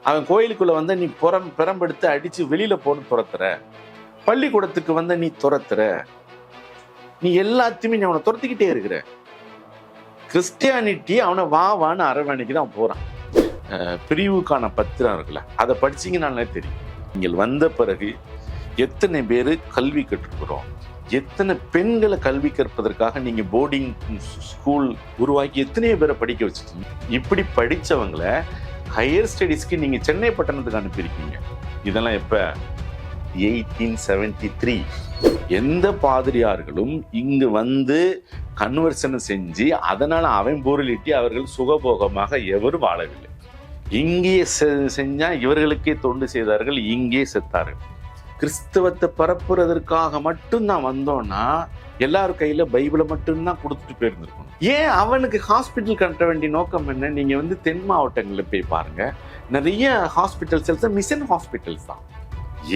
அவன் கோயிலுக்குள்ள வந்து நீ பெரம்பெடுத்து அடிச்சு வெளியில போன்னு துரத்துற, பள்ளிக்கூடத்துக்கு வந்து நீ துரத்துற, நீ எல்லாத்தையுமே நீ அவனை துரத்திக்கிட்டே இருக்கிற. கிறிஸ்டியானிட்டி அவனை வான்னு அரவணைக்கு தான் போறான். பிரிவுக்கான பத்திரம் இருக்குல்ல, அதை படிச்சீங்கன்னாலே தெரியும். நீங்கள் வந்த பிறகு எத்தனை பேர் கல்வி கற்றுக்கிறோம், எத்தனை பெண்களை கல்வி கற்பதற்காக நீங்க போர்டிங் ஸ்கூல் உருவாக்கி எத்தனையோ பேரை படிக்க வச்சுட்டீங்க. இப்படி படிச்சவங்களை ஹையர் ஸ்டடீஸ்க்கு நீங்க சென்னை பட்டணத்துக்கு அனுப்பியிருக்கீங்க. இதெல்லாம் எப்ப? 1873. எந்த பாதிரியார்களும் இங்கு வந்து கன்வர்சனை செஞ்சு அதனால அவன் பொருளிட்டு அவர்கள் சுகபோகமாக எவரும் வாழவில்லை. இங்கே செஞ்சா இவர்களுக்கே தொண்டு செய்தார்கள், இங்கே செத்தார்கள். கிறிஸ்தவத்தை பரப்புறதற்காக மட்டும் நான் வந்தோம்னா எல்லாரும் கையில பைபிளை மட்டும்தான் கொடுத்துட்டு போயிருந்திருக்கணும். ஏன் அவனுக்கு ஹாஸ்பிட்டல் கட்ட வேண்டிய நோக்கம் என்ன? நீங்க வந்து தென் மாவட்டங்களில் போய் பாருங்க, நிறைய ஹாஸ்பிட்டல்ஸ் மிஷன் ஹாஸ்பிட்டல்ஸ் தான்.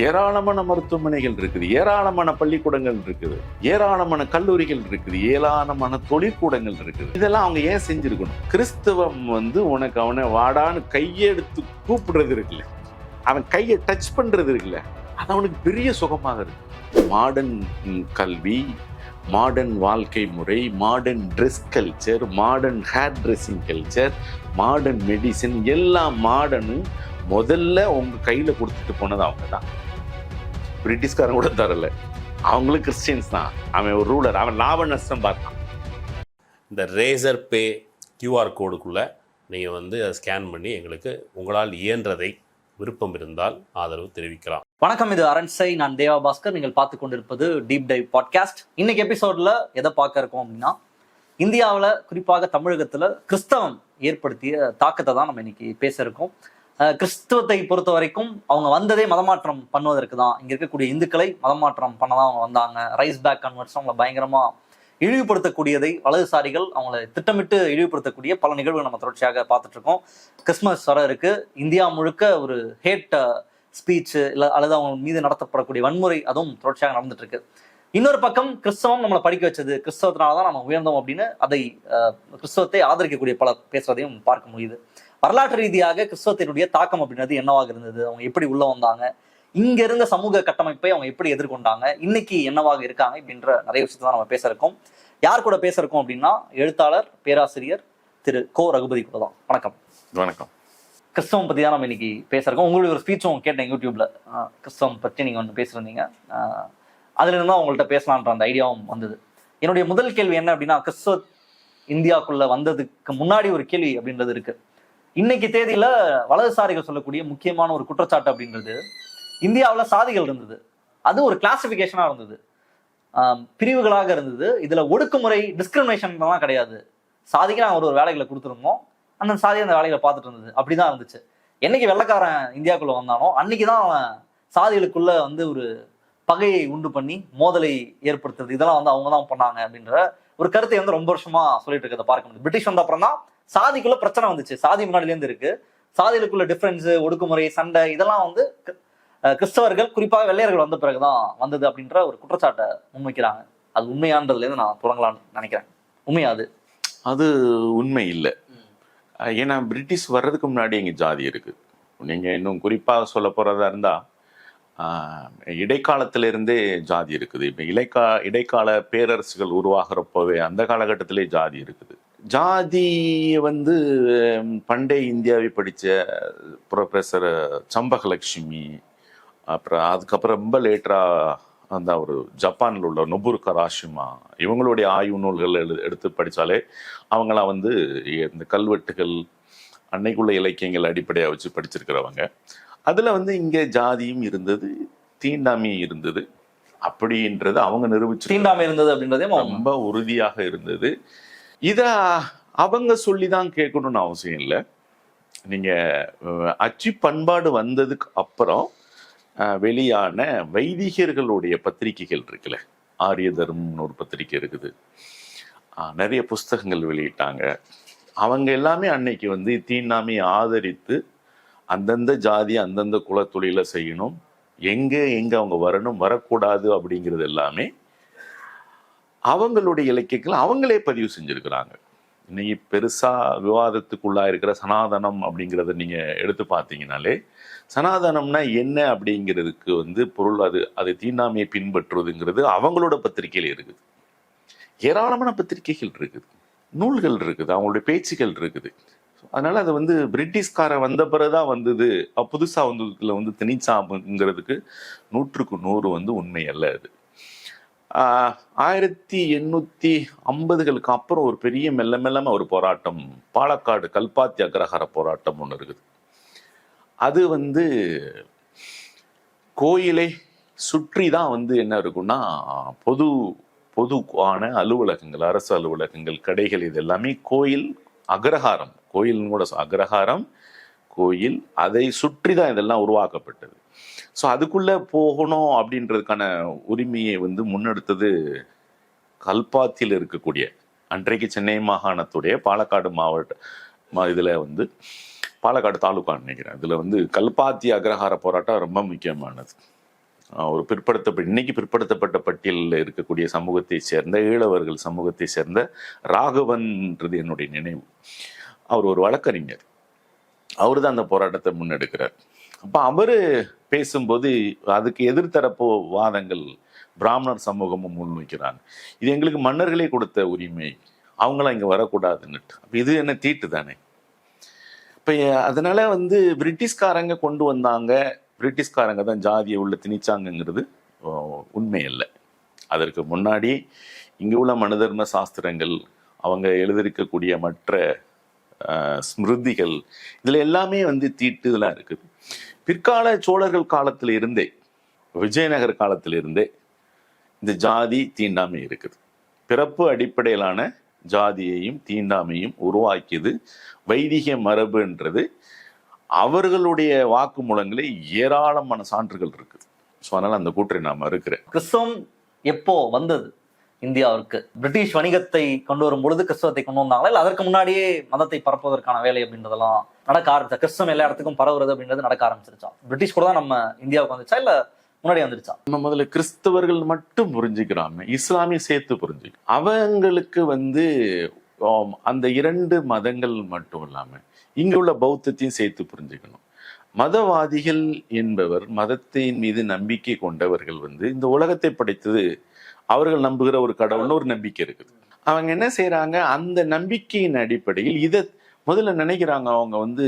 ஏராளமான மருத்துவமனைகள் இருக்குது, ஏராளமான பள்ளிக்கூடங்கள் இருக்குது, ஏராளமான கல்லூரிகள் இருக்குது, ஏராளமான தொழிற்கூடங்கள் இருக்குது. இதெல்லாம் அவங்க ஏன் செஞ்சிருக்கணும்? கிறிஸ்தவம் வந்து உனக்கு அவனை வாடான்னு கையெடுத்து கூப்பிடுறது இருக்குல்ல, அவன் கையை டச் பண்றது இருக்குல்ல, அது அவனுக்கு பெரிய சுகமாக இருக்கு. மாடர்ன் கல்வி, மாடர்ன் வாழ்க்கை முறை, modern dress culture, modern hair dressing culture, modern medicine, எல்லாம் மாடர்னு முதல்ல உங்க கையில கொடுத்துட்டு போனது அவங்க தான். பிரிட்டிஷ்காரன் கூட தரல, அவங்களும் கிறிஸ்டியன்ஸ் தான். அவன் ஒரு ரூலர், அவன் லாப நஷ்டம் பார்த்தான். இந்த ரேசர் பே கியூஆர் கோடுக்குள்ளே நீங்கள் வந்து அதை ஸ்கேன் பண்ணி எங்களுக்கு உங்களால் இயன்றதை விருப்பம் இருந்தால் ஆதரவு தெரிவிக்கலாம். வணக்கம், இது அரண்சை. நான் தேவா பாஸ்கர். நீங்கள் பார்த்து கொண்டிருப்பது டீப் டைவ் பாட்காஸ்ட். இன்னைக்கு எபிசோட்ல எதை பார்க்க இருக்கோம் அப்படின்னா, இந்தியாவில் குறிப்பாக தமிழகத்தில் கிறிஸ்தவம் ஏற்படுத்திய தாக்கத்தை தான் நம்ம இன்னைக்கு பேச இருக்கோம். கிறிஸ்தவத்தை பொறுத்த வரைக்கும் அவங்க வந்ததே மதமாற்றம் பண்ணுவதற்கு தான். இங்கே இருக்கக்கூடிய இந்துக்களை மதமாற்றம் பண்ண தான் அவங்க வந்தாங்க. ரைஸ் பேக் கன்வெர்ட்ஸ் அவங்களை பயங்கரமாக இழிவுபடுத்தக்கூடியதை வலதுசாரிகள் அவங்களை திட்டமிட்டு இழிவுபடுத்தக்கூடிய பல நிகழ்வுகள் நம்ம தொடர்ச்சியாக பார்த்துட்டு இருக்கோம். கிறிஸ்மஸ் வர இருக்கு. இந்தியா முழுக்க ஒரு ஹேட் ஸ்பீச் இல்லை அல்லது அவங்க மீது நடத்தப்படக்கூடிய வன்முறை அதுவும் தொடர்ச்சியாக நடந்துட்டு இருக்கு. இன்னொரு பக்கம் கிறிஸ்தவம் நம்மளை படிக்க வச்சது, கிறிஸ்தவத்தினால தான் நம்ம உயர்ந்தோம் அப்படின்னு அதை கிறிஸ்தவத்தை ஆதரிக்கக்கூடிய பல பேசுவதையும் பார்க்க முடியுது. வரலாற்று ரீதியாக கிறிஸ்தவத்தினுடைய தாக்கம் அப்படின்றது என்னவாக இருந்தது, அவங்க எப்படி உள்ள வந்தாங்க, இங்க இருந்த சமூக கட்டமைப்பை அவங்க எப்படி எதிர்கொண்டாங்க, இன்னைக்கு என்னவாக இருக்காங்க இப்படின்ற நிறைய விஷயத்தை தான் நம்ம பேச இருக்கோம். யார் கூட பேச இருக்கோம் அப்படின்னா, எழுத்தாளர் பேராசிரியர் திரு கோ ரகுபதி கூட தான். வணக்கம். வணக்கம். கிறிஸ்தவம் பத்தி தான் நம்ம இன்னைக்கு பேச இருக்கோம். உங்களுடைய ஒரு ஸ்பீச்சும் கேட்டேன் யூடியூப்ல, கிறிஸ்தவம் பற்றி நீங்க ஒன்று பேசியிருந்தீங்க. அதுல இருந்தா உங்கள்கிட்ட பேசலான்ற அந்த ஐடியாவும் வந்தது. என்னுடைய முதல் கேள்வி என்ன அப்படின்னா, கிறிஸ்தவ இந்தியாவுக்குள்ள வந்ததுக்கு முன்னாடி ஒரு கேள்வி அப்படின்றது இருக்கு. இன்னைக்கு தேதியில வலதுசாரிகள் சொல்லக்கூடிய முக்கியமான ஒரு குற்றச்சாட்டு அப்படின்றது, இந்தியாவில் சாதிகள் இருந்தது, அது ஒரு கிளாசிபிகேஷனா இருந்தது, பிரிவுகளாக இருந்தது. இதுல ஒடுக்குமுறை டிஸ்கிரிமினேஷன்லாம் கிடையாது. சாதிக்கு நாங்கள் ஒரு வேலைகளை கொடுத்துருந்தோம், அந்த சாதி அந்த வேலைகளை பார்த்துட்டு இருந்தது, அப்படிதான் இருந்துச்சு. என்னைக்கு வெள்ளைக்காரன் இந்தியாவுக்குள்ள வந்தானோ அன்னைக்குதான் அவன் சாதிகளுக்குள்ள வந்து ஒரு பகையை உண்டு பண்ணி மோதலை ஏற்படுத்துறது, இதெல்லாம் வந்து அவங்க தான் பண்ணாங்க அப்படின்ற ஒரு கருத்தை வந்து ரொம்ப வருஷமா சொல்லிட்டு இருக்கிறத பார்க்க முடியும். பிரிட்டிஷ் வந்த அப்புறம் தான் சாதிக்குள்ள பிரச்சனை வந்துச்சு. சாதி முன்னாடிலேருந்து இருக்கு. சாதிகளுக்குள்ள டிஃபரன்ஸ், ஒடுக்குமுறை, சண்டை, இதெல்லாம் வந்து கிறிஸ்தவர்கள் குறிப்பாக வெள்ளையர்கள் வந்த பிறகுதான் வந்தது அப்படின்ற ஒரு குற்றச்சாட்டை முன்வைக்கிறாங்க. அது உண்மையானதுல இருந்து நான் தொடங்கலாம்னு நினைக்கிறேன். உண்மையா அது? அது உண்மை இல்லை. ஏன்னா பிரிட்டிஷ் வர்றதுக்கு முன்னாடி இங்க ஜாதி இருக்கு. நீங்க இன்னும் குறிப்பாக சொல்ல போறதா இருந்தா இடைக்காலத்திலிருந்தே ஜாதி இருக்குது. இப்ப இடைக்கால பேரரசுகள் உருவாகிறப்பவே அந்த காலகட்டத்திலே ஜாதி இருக்குது. ஜாதி வந்து பண்டைய இந்தியாவை படித்த ப்ரொஃபஸர் சம்பகலட்சுமி, அப்புறம் அதுக்கப்புறம் ரொம்ப லேட்டராக அந்த ஒரு ஜப்பானில் உள்ள நொபுரு கராஷிமா, இவங்களுடைய ஆய்வு நூல்கள் எடுத்து படித்தாலே அவங்களாம் வந்து இந்த கல்வெட்டுகள் அன்னைக்குள்ள இலக்கியங்கள் அடிப்படையாக வச்சு படிச்சிருக்கிறவங்க. அதில் வந்து இங்கே ஜாதியும் இருந்தது, தீண்டாமையும் இருந்தது அப்படின்றது அவங்க நிரூபிச்சு. தீண்டாமை இருந்தது அப்படின்றதே ரொம்ப உறுதியாக இருந்தது. இதை அவங்க சொல்லிதான் கேட்கணும்னு அவசியம் இல்லை. நீங்க அச்சு பண்பாடு வந்ததுக்கு அப்புறம் வெளியான வைதிகர்களுடைய பத்திரிகைகள் இருக்குல்ல, ஆரிய தர்மம்னு ஒரு பத்திரிகை இருக்குது, நிறைய புஸ்தகங்கள் வெளியிட்டாங்க. அவங்க எல்லாமே அன்னைக்கு வந்து தீண்டாமையை ஆதரித்து அந்தந்த ஜாதி அந்தந்த குலத்தொழில செய்யணும், எங்க அவங்க வரணும் வரக்கூடாது அப்படிங்கிறது எல்லாமே அவங்களுடைய இலக்கியங்கள் அவங்களே பதிவு செஞ்சிருக்கிறாங்க. இன்னைக்கு பெருசா விவாதத்துக்குள்ளா இருக்கிற சனாதனம் அப்படிங்கிறத நீங்க எடுத்து பார்த்தீங்கனாலே, சனாதனம்னா என்ன அப்படிங்கிறதுக்கு வந்து பொருள் அது தீண்டாமையை பின்பற்றுவதுங்கிறது அவங்களோட பத்திரிகையில இருக்குது. ஏராளமான பத்திரிகைகள் இருக்குது, நூல்கள் இருக்குது, அவங்களுடைய பேச்சுகள் இருக்குது. அதனால அது வந்து பிரிட்டிஷ்காரன் வந்த பிறகுதான் வந்தது, புதுசா வந்ததுல வந்து திணிச்சாங்கிறதுக்கு 100க்கு 100 வந்து உண்மை அல்ல அது. 1850களுக்கு அப்புறம் ஒரு பெரிய மெல்லமா ஒரு போராட்டம், பாலக்காடு கல்பாத்தி அக்ரஹார போராட்டம் ஒன்று இருக்குது. அது வந்து கோயிலை சுற்றி தான் வந்து என்ன இருக்குன்னா பொதுவான அலுவலகங்கள், அரசு அலுவலகங்கள், கடைகள், இது எல்லாமே கோயில் அக்ரஹாரம், கோயில்னு கூட அக்ரஹாரம் கோயில், அதை சுற்றி தான் இதெல்லாம் உருவாக்கப்பட்டது. ஸோ அதுக்குள்ள போகணும் அப்படின்றதுக்கான உரிமையை வந்து முன்னெடுத்தது கல்பாத்தியில் இருக்கக்கூடிய, அன்றைக்கு சென்னை மாகாணத்துடைய பாலக்காடு மாவட்ட இதில் வந்து பாலக்காடு தாலுக்கான்னு நினைக்கிறேன், இதில் வந்து கல்பாத்தி அக்ரஹார போராட்டம் ரொம்ப முக்கியமானது. ஒரு இன்னைக்கு பிற்படுத்தப்பட்ட பட்டியலில் இருக்கக்கூடிய சமூகத்தை சேர்ந்த ஈழவர்கள் சமூகத்தை சேர்ந்த ராகவன்ன்றது என்னுடைய நினைவு. அவர் ஒரு வழக்கறிஞர், அவரு தான் அந்த போராட்டத்தை முன்னெடுக்கிறார். அப்போ அவரு பேசும்போது அதுக்கு எதிர்த்தரப்பு வாதங்கள் பிராமணர் சமூகமும் முன்வைக்கிறாங்க. இது எங்களுக்கு மன்னர்களே கொடுத்த உரிமை, அவங்களாம் இங்கே வரக்கூடாதுன்னுட்டு. அப்போ இது என்ன தீட்டு தானே. இப்போ அதனால வந்து பிரிட்டிஷ்காரங்க கொண்டு வந்தாங்க, பிரிட்டிஷ்காரங்க தான் ஜாதியை உள்ள திணிச்சாங்கங்கிறது உண்மை இல்லை. அதற்கு முன்னாடி இங்கே உள்ள மனுதர்ம சாஸ்திரங்கள், அவங்க எழுதியிருக்கக்கூடிய மற்ற ஸ்மிருதிகள், இதில் எல்லாமே வந்து தீட்டு இதெல்லாம் இருக்குது. பிற்கால சோழர்கள் காலத்தில் இருந்தே, விஜயநகர் காலத்தில் இருந்தே இந்த ஜாதி தீண்டாமை இருக்குது. பிறப்பு அடிப்படையிலான ஜாதியையும் தீண்டாமையும் உருவாக்கியது வைதிக மரபுன்றது அவர்களுடைய வாக்குமூலங்களில் ஏராளமான சான்றுகள் இருக்குது. ஸோ அதனால அந்த கூற்றை நான் மறுக்கிறேன். கிறிஸ்தவம் எப்போ வந்தது இந்தியாவிற்கு? பிரிட்டிஷ் வணிகத்தை கொண்டு வரும் பொழுது கிறிஸ்தவத்தை கொண்டு வந்தாங்களா, இல்லை அதற்கு முன்னாடியே மதத்தை பரப்புவதற்கான வேலை அப்படின்றதெல்லாம் நடக்க ஆரம்பிச்சா? கிறிஸ்தவம் எல்லா இடத்துக்கும் பரவுறது அப்படின்றது நடக்க ஆரம்பிச்சிருச்சா? பிரிட்டிஷ் கூட தான் நம்ம இந்தியாவுக்கு வந்துச்சா, இல்ல முன்னாடி வந்துருச்சா? நம்ம முதல்ல கிறிஸ்தவர்கள் மட்டும் புரிஞ்சுக்கிறாம இஸ்லாமிய சேர்த்து புரிஞ்சுக்க, அவங்களுக்கு வந்து அந்த 2 மதங்கள் மட்டும் இல்லாம இங்க உள்ள பௌத்தத்தையும் சேர்த்து புரிஞ்சுக்கணும். மதவாதிகள் என்பவர், மதத்தின் மீது நம்பிக்கை கொண்டவர்கள் வந்து இந்த உலகத்தை படைத்தது அவர்கள் நம்புகிற ஒரு கடவுள்னு ஒரு நம்பிக்கை இருக்குது. அவங்க என்ன செய்யறாங்க, அந்த நம்பிக்கையின் அடிப்படையில் இதை முதல்ல நினைக்கிறாங்க. அவங்க வந்து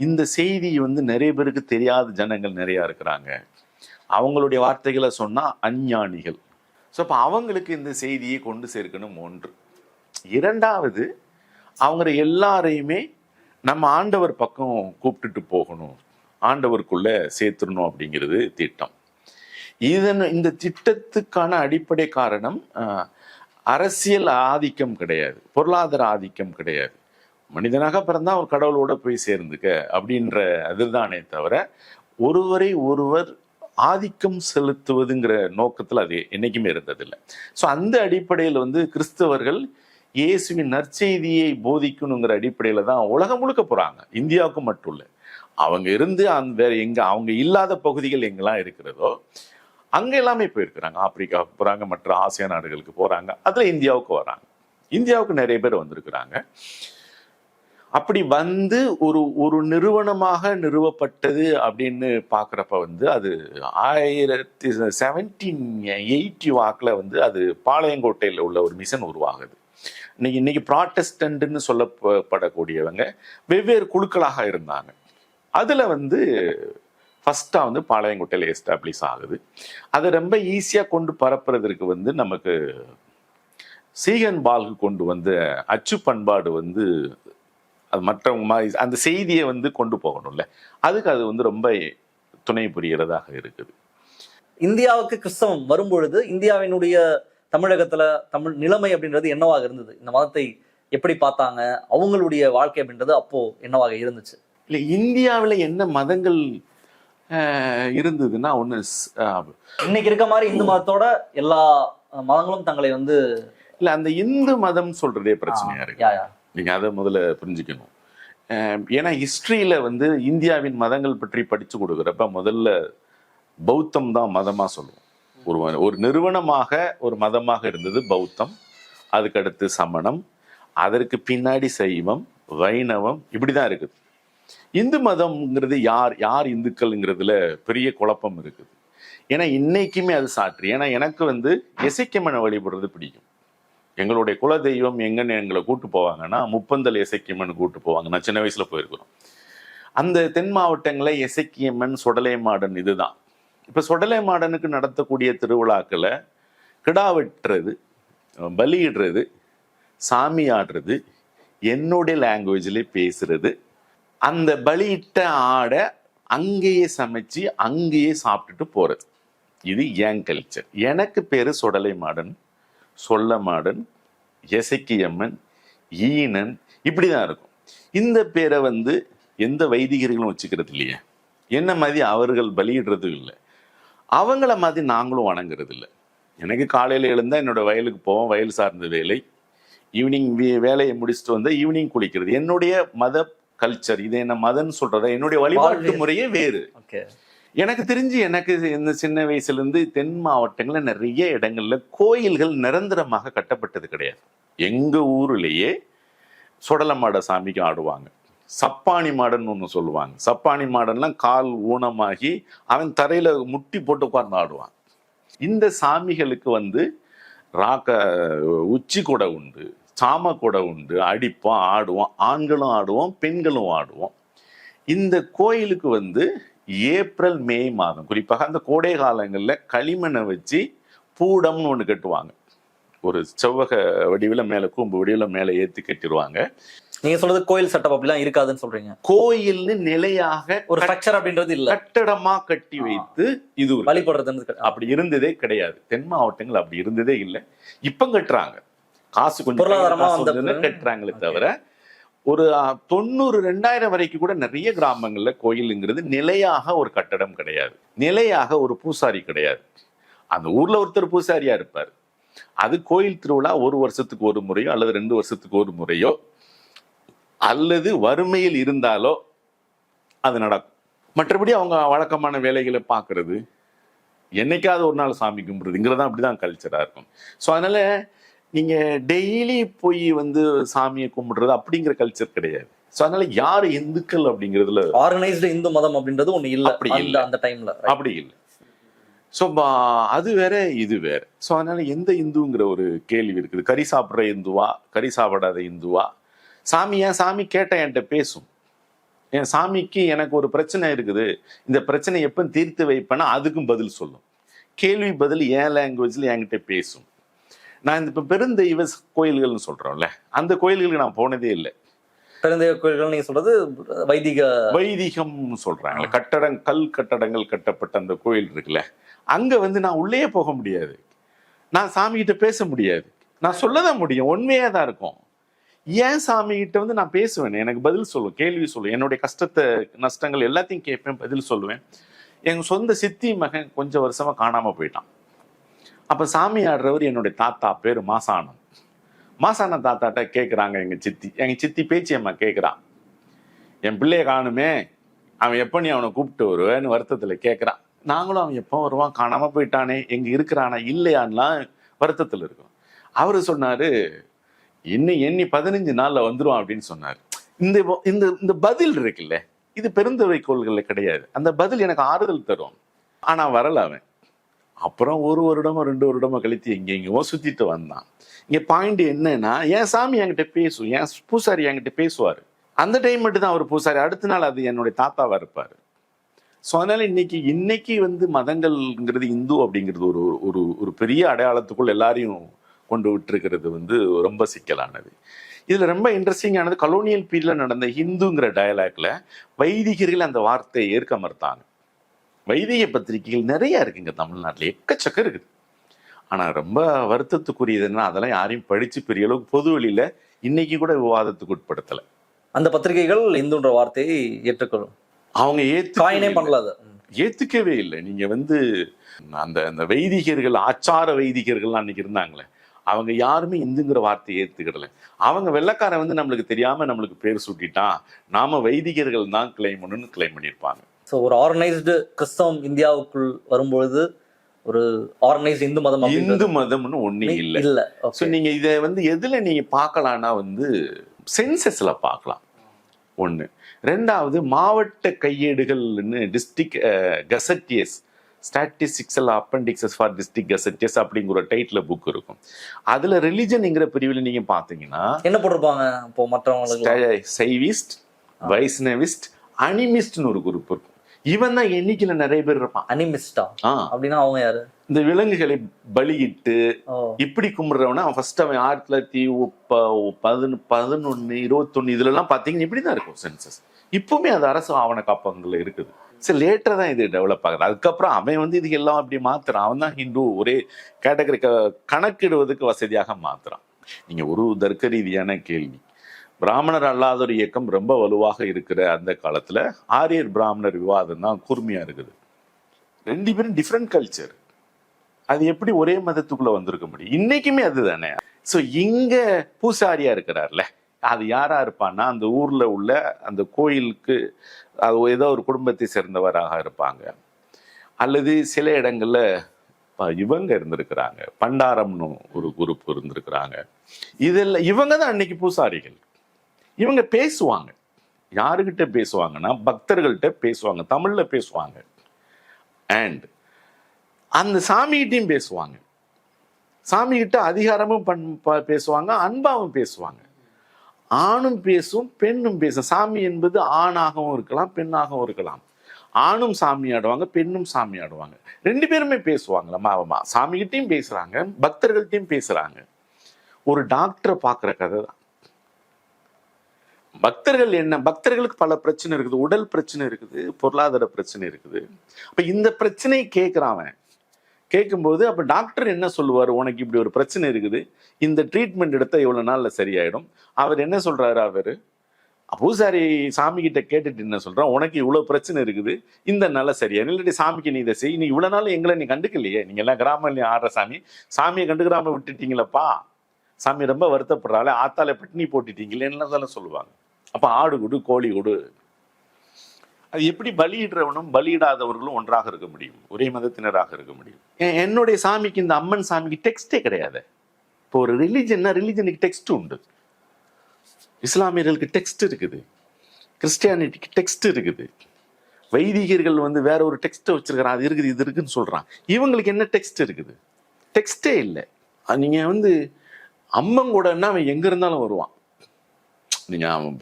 இந்த செய்தி வந்து நிறைய பேருக்கு தெரியாத ஜனங்கள் நிறைய இருக்கிறாங்க, அவங்களுடைய வார்த்தைகளை சொன்னா அஞ்ஞானிகள். ஸோ அப்போ அவங்களுக்கு இந்த செய்தியை கொண்டு சேர்க்கணும் ஒன்று. இரண்டாவது, அவங்க எல்லாரையுமே நம்ம ஆண்டவர் பக்கம் கூப்பிட்டுட்டு போகணும், ஆண்டவருக்குள்ள சேர்த்துடணும் அப்படிங்கிறது திட்டம். இந்த திட்டத்துக்கான அடிப்படை காரணம் அரசியல் ஆதிக்கம் கிடையாது, பொருளாதார ஆதிக்கம் கிடையாது. மனிதனாக பிறந்தா ஒரு கடவுளோட போய் சேர்ந்துக்க அப்படின்ற அதுதானே தவிர ஒருவரை ஒருவர் ஆதிக்கம் செலுத்துவதுங்கிற நோக்கத்தில் அது என்னைக்குமே இருந்ததில்லை. ஸோ அந்த அடிப்படையில் வந்து கிறிஸ்தவர்கள் இயேசுவின் நற்செய்தியை போதிக்கணுங்கிற அடிப்படையில தான் உலகம் முழுக்க போறாங்க. இந்தியாவுக்கு மட்டும் இல்லை, அவங்க இருந்து வேற எங்க அவங்க இல்லாத பகுதிகள் எங்கெல்லாம் இருக்கிறதோ அங்க எல்லாமே போயிருக்கிறாங்க. ஆப்பிரிக்காவுக்கு போறாங்க, மற்ற ஆசிய நாடுகளுக்கு போறாங்க, அதுல இந்தியாவுக்கு வராங்க. இந்தியாவுக்கு நிறைய பேர் வந்திருக்கிறாங்க. அப்படி வந்து ஒரு நிறுவனமாக நிறுவப்பட்டது அப்படின்னு பாக்குறப்ப வந்து அது 1780 வாக்குல வந்து அது பாளையங்கோட்டையில் உள்ள ஒரு மிஷன் உருவாகுது. இன்னைக்கு ப்ராட்டஸ்டன்ட்னு சொல்லப்படக்கூடியவங்க வெவ்வேறு குழுக்களாக இருந்தாங்க. அதுல வந்து ஃபர்ஸ்டா வந்து பாளையங்கோட்டையில் எஸ்டாப்ளிஷ் ஆகுது. அதை ரொம்ப ஈஸியா கொண்டு பரப்புறதுக்கு வந்து நமக்கு சீகன் பால்கு கொண்டு வந்த அச்சு பண்பாடு வந்து அது மற்றவங்க மாதிரி அந்த செய்தியை வந்து கொண்டு போகணும்ல, அதுக்கு அது வந்து ரொம்ப துணை புரிகிறதாக இருக்குது. இந்தியாவுக்கு கிறிஸ்தவம் வரும்பொழுது இந்தியாவினுடைய தமிழகத்துல தமிழ் நிலைமை அப்படின்றது என்னவாக இருந்தது? இந்த மதத்தை எப்படி பார்த்தாங்க? அவங்களுடைய வாழ்க்கை அப்படின்றது அப்போ என்னவாக இருந்துச்சு? இல்லை, இந்தியாவில் என்ன மதங்கள் இருந்ததுன்னா ஒன்று, இன்னைக்கு இருக்க மாதிரி இந்து மதத்தோட எல்லா மதங்களும் தங்களை வந்து இல்லை, அந்த இந்து மதம் சொல்றதே பிரச்சனையா இருக்கு. நீங்க அதை முதல்ல புரிஞ்சுக்கணும். ஏன்னா ஹிஸ்டரியில வந்து இந்தியாவின் மதங்கள் பற்றி படிச்சு கொடுக்குறப்ப முதல்ல பௌத்தம் தான் மதமா சொல்லுவோம். ஒரு நிறுவனமாக ஒரு மதமாக இருந்தது பௌத்தம், அதுக்கடுத்து சமணம், அதற்கு பின்னாடி சைவம், வைணவம் இப்படிதான் இருக்குது. இந்து மதம்ங்கிறது யார் யார் இந்துக்கள்ங்கிறதுல பெரிய குழப்பம் இருக்குது. ஏன்னா இன்னைக்குமே அது சாற்று. ஏன்னா எனக்கு வந்து இசைக்கம்மனை வழிபடுறது பிடிக்கும். எங்களுடைய குல தெய்வம் எங்கன்னு எங்களை கூட்டு போவாங்கன்னா முப்பந்தல் இசைக்கியம்மன் கூட்டு போவாங்க. நான் சின்ன வயசுல போயிருக்கிறோம். அந்த தென் மாவட்டங்களில் இசைக்கியம்மன், சொடலை மாடன் இதுதான். இப்ப சொடலை மாடனுக்கு நடத்தக்கூடிய திருவிழாக்களை கிடா வெட்டுறது, பலியிடுறது, சாமி ஆடுறது, என்னுடைய லாங்குவேஜ்ல பேசுறது, அந்த பலியிட்ட ஆடை அங்கேயே சமைச்சு அங்கேயே சாப்பிட்டுட்டு போறது. இது ஏன் கல்ச்சர். எனக்கு பேரு சொடலை மாடன், சொல்ல மாடன், எசக்கியம்மன், ஈனன் இப்படிதான் இருக்கும். இந்த பேரை வந்து எந்த வைதிகர்களும் வச்சுக்கிறது இல்லையே. என்ன மாதிரி அவர்கள் பலியிடுறது இல்லை, அவங்கள மாதிரி நாங்களும் வணங்குறது இல்லை. எனக்கு காலையில எழுந்தா என்னோட வயலுக்கு போவோம், வயல் சார்ந்த வேலை. ஈவினிங் வேலையை முடிச்சுட்டு வந்தா ஈவினிங் குளிக்கிறது. என்னுடைய மத கல்ச்சர் இது. என்ன மதம்னு சொல்றதா, என்னுடைய வழிபாட்டு முறையே வேறு. எனக்கு தெரிஞ்சு எனக்கு இந்த சின்ன வயசுல இருந்து தென் மாவட்டங்கள்ல நிறைய இடங்கள்ல கோயில்கள் நிரந்தரமாக கட்டப்பட்டது கிடையாது. எங்க ஊர்லயே சொடலமாட சாமிக்கு ஆடுவாங்க. சப்பானி மாடன் ஒண்ணு சொல்லுவாங்க. சப்பானி மாடன்லாம் கால் ஊனமாகி அவன் தரையில முட்டி போட்டு உட்கார்ந்து ஆடுவான். இந்த சாமிகளுக்கு வந்து உச்சி கூட உண்டு, சாம கூட உண்டு, அடிப்போம், ஆடுவோம், ஆண்களும் ஆடுவோம், பெண்களும் ஆடுவோம். இந்த கோயிலுக்கு வந்து ஏப்ரல் மே மாதம் குறிப்பாக அந்த கோடை காலங்களில் களிமண்ணை வச்சு பூடம்னு ஒன்று கட்டுவாங்க. ஒரு செவ்வக வடிவில் மேலே, கூம்பு வடிவில் மேலே ஏற்றி கட்டிடுவாங்க. நீங்க சொல்றது கோயில் செட்டப் அப்படிலாம் இருக்காதுன்னு சொல்றீங்க. கோயில்னு நிலையாக ஒரு ஸ்ட்ரக்சர் அப்படின்றது இல்ல, கட்டடமா கட்டி வைத்து இது வழிபடுறது அப்படி இருந்ததே கிடையாது. தென் மாவட்டங்கள் அப்படி இருந்ததே இல்லை. இப்ப கட்டுறாங்க, காசு கொஞ்சம் பொருளாதாரமா கட்டுறாங்களே தவிர ஒரு 90-2000 வரைக்கும் கூட நிறைய கிராமங்கள்ல கோயிலுங்கிறது நிலையாக ஒரு கட்டடம் கிடையாது, நிலையாக ஒரு பூசாரி கிடையாது. அந்த ஊர்ல ஒருத்தர் பூசாரியா இருப்பார். அது கோயில் திருவிழா 1 வருஷத்துக்கு ஒரு முறையோ அல்லது 2 வருஷத்துக்கு ஒரு முறையோ அல்லது வறுமையில் இருந்தாலோ அது நடக்கும். மற்றபடி அவங்க வழக்கமான வேலைகளை பார்க்கறது, என்னைக்காவது ஒரு நாள் சாமி கும்பிடுறதுங்கிறதா அப்படிதான் கல்ச்சரா இருக்கும். ஸோ அதனால நீங்க டெய்லி போய் வந்து சாமியை கும்பிடுறது அப்படிங்கிற கல்ச்சர் கிடையாது. ஸோ அதனால யாரு இந்துக்கள் அப்படிங்கிறதுல ஆர்கனைஸ்டு இந்து மதம் அப்படின்றது ஒண்ணு இல்லை. அப்படி இல்லை, அந்த டைம்ல அப்படி இல்லை. ஸோ அது வேற இது வேற. ஸோ அதனால எந்த இந்துங்கிற ஒரு கேள்வி இருக்குது. கறி சாப்பிட்ற இந்துவா, கறி சாப்பிடாத இந்துவா? சாமி ஏன் சாமி கேட்ட என்கிட்ட பேசும். என் சாமிக்கு எனக்கு ஒரு பிரச்சனை இருக்குது, இந்த பிரச்சனை எப்போ தீர்த்து வைப்பேன்னா அதுக்கும் பதில் சொல்லும். கேள்வி பதில் என் லாங்குவேஜ்ல என்கிட்ட பேசும். நான் இந்த இப்போ பெருந்தெய்வ கோயில்கள்னு சொல்றோம்ல, அந்த கோயில்களுக்கு நான் போனதே இல்லை. பெருந்தெய்வ கோயில்கள் நீங்க சொல்றது வைதிகம் சொல்றாங்களே, கல் கட்டடங்கள் கட்டப்பட்ட அந்த கோயில் இருக்குல்ல, அங்க வந்து நான் உள்ளே போக முடியாது, நான் சாமி கிட்ட பேச முடியாது. நான் சொல்லதான் முடியும், உண்மையா தான் இருக்கும். ஏன் சாமி கிட்ட வந்து நான் பேசுவேன், எனக்கு பதில் சொல்லுவேன், கேள்வி சொல்லுவேன், என்னுடைய கஷ்டத்தை நஷ்டங்கள் எல்லாத்தையும் கேட்பேன், பதில் சொல்லுவேன். எங்க சொந்த சித்தி மகன் கொஞ்சம் வருஷமா காணாம போயிட்டான். அப்ப சாமி ஆடுறவர் என்னுடைய தாத்தா, பேரு மாசானம். மாசான தாத்தாட்ட கேட்குறாங்க எங்க சித்தி பேச்சியம்மா கேட்குறான், என் பிள்ளைய காணுமே, அவன் எப்போ நீ அவனை கூப்பிட்டு வருவேன்னு வருத்தத்துல கேட்குறான். நாங்களும் அவன் எப்போ வருவான், காணாம போயிட்டானே, எங்க இருக்கிறானா இல்லையான்லாம் வருத்தத்துல இருக்கோம். அவரு சொன்னாரு, எண்ணி 15 நாள்ல வந்துருவான் அப்படின்னு சொன்னாரு. இந்த இந்த இந்த பதில் இருக்குல்ல, இது பெருந்தவை கோள்கள்ல கிடையாது. அந்த பதில் எனக்கு ஆறுதல் தரும். ஆனா வரல அவன். அப்புறம் 1 வருடமோ 2 வருடமோ கழித்து எங்கெங்கோ சுத்திட்டு வந்தான். இங்க பாயிண்ட் என்னன்னா, என் சாமி என்கிட்ட பேசும், என் பூசாரி என்கிட்ட பேசுவாரு. அந்த டைம் மட்டும் தான் அவர் பூசாரி, அடுத்த நாள் அது என்னுடைய தாத்தாவா இருப்பாரு. ஸோ அதனால இன்னைக்கு வந்து மதங்கள்ங்கிறது இந்து அப்படிங்கிறது ஒரு பெரிய அடையாளத்துக்குள் எல்லாரையும் கொண்டு விட்டுருக்கிறது வந்து ரொம்ப சிக்கலானது. இதுல ரொம்ப இன்ட்ரெஸ்டிங்கானது, கலோனியல் பீரியட்ல நடந்த ஹிந்துங்கிற டயலாக்ல வைதிகர்கள் அந்த வார்த்தையை ஏற்க மறுத்தாங்க. வைதிக பத்திரிகைகள் நிறைய இருக்குங்க தமிழ்நாட்டில், எக்கச்சக்கம் இருக்குது. ஆனா ரொம்ப வருத்தத்துக்குரியதுன்னா அதெல்லாம் யாரையும் படிச்சு பெரிய அளவுக்கு பொது வெளியில இன்னைக்கு கூட விவாதத்துக்கு உட்படுத்தல. அந்த பத்திரிகைகள் இந்துன்ற வார்த்தையை ஏற்றுக்கொள்ளும், அவங்க ஏத்துக்கவே இல்லை. நீங்க வந்து அந்த வைதிகர்கள், ஆச்சார வைதிகர்கள் அன்னைக்கு இருந்தாங்களே, அவங்க யாருமே இந்துங்கிற வார்த்தையை ஏத்துக்கிடல. அவங்க வெள்ளைக்காரன் வந்து நம்மளுக்கு தெரியாம நம்மளுக்கு பேர் சூட்டிட்டான், நாம வைதிகர்கள் தான் கிளைம் பண்ணிருப்பாங்க. ஸோ ஒரு ஆர்கனைஸ்டு கிறிஸ்தவம் இந்தியாவுக்குள் வரும்பொழுது ஒரு ஆர்கனைஸ் இந்து மதம் இந்து மதம்னு ஒண்ணு இல்ல. இல்ல. சோ நீங்க இதை வந்து எதுல நீங்க பார்க்கலாம்னா வந்து சென்சஸ்ல பார்க்கலாம் ஒண்ணு. ரெண்டாவது மாவட்ட கையேடுகள்னு டிஸ்ட்ரிக்ட் கசட்டியஸ் ஸ்டாட்டிஸ்டிக்ஸல் அப்பெண்டிக்ஸஸ் ஃபார் டிஸ்ட்ரிக்ட் கசட்டியஸ் அப்படிங்கிற ஒரு டைட்டில் புக் இருக்கும். அதுல ரிலிஜன்ங்கிற பிரிவில் நீங்க பாத்தீங்கன்னா என்ன போட்டிருப்பாங்க இப்போ மற்றவங்களுக்கு? சைவிஸ்ட், வைஷ்ணவிஸ்ட், அனிமிஸ்ட்னு ஒரு குரூப் இருக்கும். இவன் தான் எண்ணிக்கையில நிறைய பேர் இருப்பான். அனிமிஸ்டா அப்படின்னா அவங்க யாரு? இந்த விலங்குகளை பலியிட்டு இப்படி கும்பிடுறவன அவன் ஃபர்ஸ்ட் அவன் 1911, 21 இதுல எல்லாம் பாத்தீங்கன்னா இப்படிதான் இருக்கும் சென்சஸ். இப்பவுமே அது அரசு ஆவண காப்பகங்கள்ல இருக்குது. சரி, லேட்டரா தான் இது டெவலப் ஆகுது. அதுக்கப்புறம் அவன் வந்து இதுக்கு எல்லாம் அப்படி மாத்துறான். அவன் தான் ஹிந்து ஒரே கேட்டகரி கணக்கிடுவதற்கு வசதியாக மாத்துறான். நீங்க ஒரு தர்க்க ரீதியான கேள்வி, பிராமணர் அல்லாத ஒரு இயக்கம் ரொம்ப வலுவாக இருக்கிற அந்த காலத்துல ஆரியர் பிராமணர் விவாதம் தான் கூர்மையா இருக்குது. ரெண்டு பேரும் டிஃப்ரெண்ட் கல்ச்சர். அது எப்படி ஒரே மதத்துக்குள்ள வந்திருக்க முடியும்? இன்னைக்குமே அதுதானே. சோ இங்க பூசாரியா இருக்கிறார்ல, அது யாரா இருப்பான்னா அந்த ஊர்ல உள்ள அந்த கோயிலுக்கு அது ஏதோ ஒரு குடும்பத்தை சேர்ந்தவராக இருப்பாங்க. அல்லது சில இடங்கள்ல இவங்க இருந்திருக்கிறாங்க, பண்டாரம்னு ஒரு குரூப் இருந்திருக்கிறாங்க. இதெல்லாம் இவங்க தான் அன்னைக்கு பூசாரிகள். இவங்க பேசுவாங்க. யாருகிட்ட பேசுவாங்கன்னா பக்தர்கள்ட்ட பேசுவாங்க, தமிழ்ல பேசுவாங்க. அண்ட் அந்த சாமிகிட்டையும் பேசுவாங்க. சாமிகிட்ட அதிகாரமும் பேசுவாங்க, அன்பாவும் பேசுவாங்க. ஆணும் பேசும், பெண்ணும் பேசும். சாமி என்பது ஆணாகவும் இருக்கலாம், பெண்ணாகவும் இருக்கலாம். ஆணும் சாமி ஆடுவாங்க, பெண்ணும் சாமி ஆடுவாங்க. ரெண்டு பேருமே பேசுவாங்களா? சாமிகிட்டையும் பேசுறாங்க, பக்தர்கள்ட்டையும் பேசுறாங்க. ஒரு டாக்டரை பார்க்குற கதை தான். பக்தர்கள் என்ன, பக்தர்களுக்கு பல பிரச்சனை இருக்குது. உடல் பிரச்சனை இருக்குது, பொருளாதார பிரச்சனை இருக்குது. அப்ப இந்த பிரச்சனையை கேட்கிறான். கேட்கும்போது அப்ப டாக்டர் என்ன சொல்லுவார்? உனக்கு இப்படி ஒரு பிரச்சனை இருக்குது, இந்த ட்ரீட்மெண்ட் எடுத்தா இவ்வளவு நாள்ல சரியாயிடும். அவர் என்ன சொல்றாரு? அவரு பூசாரி சாமி கிட்ட கேட்டுட்டு என்ன சொல்றான்? உனக்கு இவ்வளவு பிரச்சனை இருக்குது, இந்த நாள்ல சரியாயிடும். இல்லாட்டி சாமிக்கு நீ இதை செய், நீ இவ்வளவு நாள் எங்களை நீ கண்டுக்கலையே, நீங்க எல்லாம் கிராமம் ஆடுற சாமி, சாமியை கண்டுக்கிறாம விட்டுட்டீங்களப்பா, சாமி ரொம்ப வருத்தப்படுறாள், ஆத்தால பட்டினி போட்டுட்டீங்களேன்னு சொல்லுவாங்க. அப்ப ஆடு கொடு, கோழி கொடு. அது எப்படி பலியிடுறவனும் பலியிடாதவர்களும் ஒன்றாக இருக்க முடியும், ஒரே மதத்தினராக இருக்க முடியும்? என்னுடைய சாமிக்கு, இந்த அம்மன் சாமிக்கு டெக்ஸ்டே கிடையாது. இப்போ ஒரு ரிலிஜனுக்கு டெக்ஸ்ட் உண்டு. இஸ்லாமியர்களுக்கு டெக்ஸ்ட் இருக்குது, கிறிஸ்டியானிட்டிக்கு டெக்ஸ்ட் இருக்குது, வைதிகர்கள் வந்து வேற ஒரு டெக்ஸ்ட் வச்சிருக்கிறான், அது இருக்குது இது இருக்குன்னு சொல்றான். இவங்களுக்கு என்ன டெக்ஸ்ட் இருக்குது? டெக்ஸ்டே இல்லை. நீங்க வந்து அம்மன் கூடன்னா அவன் எங்க இருந்தாலும் வருவான். நீங்க அவன்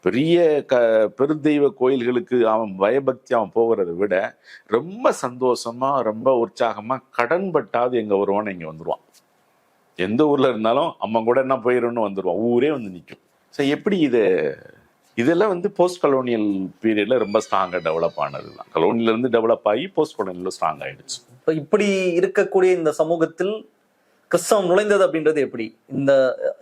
பெரிய பெருதெய்வ கோயில்களுக்கு அவன் பயபக்தி அவன் போகிறத விட ரொம்ப சந்தோஷமா, ரொம்ப உற்சாகமா, கடன்பட்டாவது எங்க வருவான்னு இங்க வந்துருவான். எந்த ஊர்ல இருந்தாலும் அம்மன் கூட என்ன போயிடும்னு வந்துருவான், ஊரே வந்து நிற்கும். ஸோ எப்படி இதெல்லாம் வந்து போஸ்ட் கலோனியல் பீரியட்ல ரொம்ப ஸ்ட்ராங்கா டெவலப் ஆனதுதான். கலோனியில இருந்து டெவலப் ஆகி போஸ்ட் கலோனியல் ஸ்ட்ராங் ஆயிடுச்சு. இப்படி இருக்கக்கூடிய இந்த சமூகத்தில் கிறிஸ்தவம் நுழைந்தது அப்படின்றது எப்படி? இந்த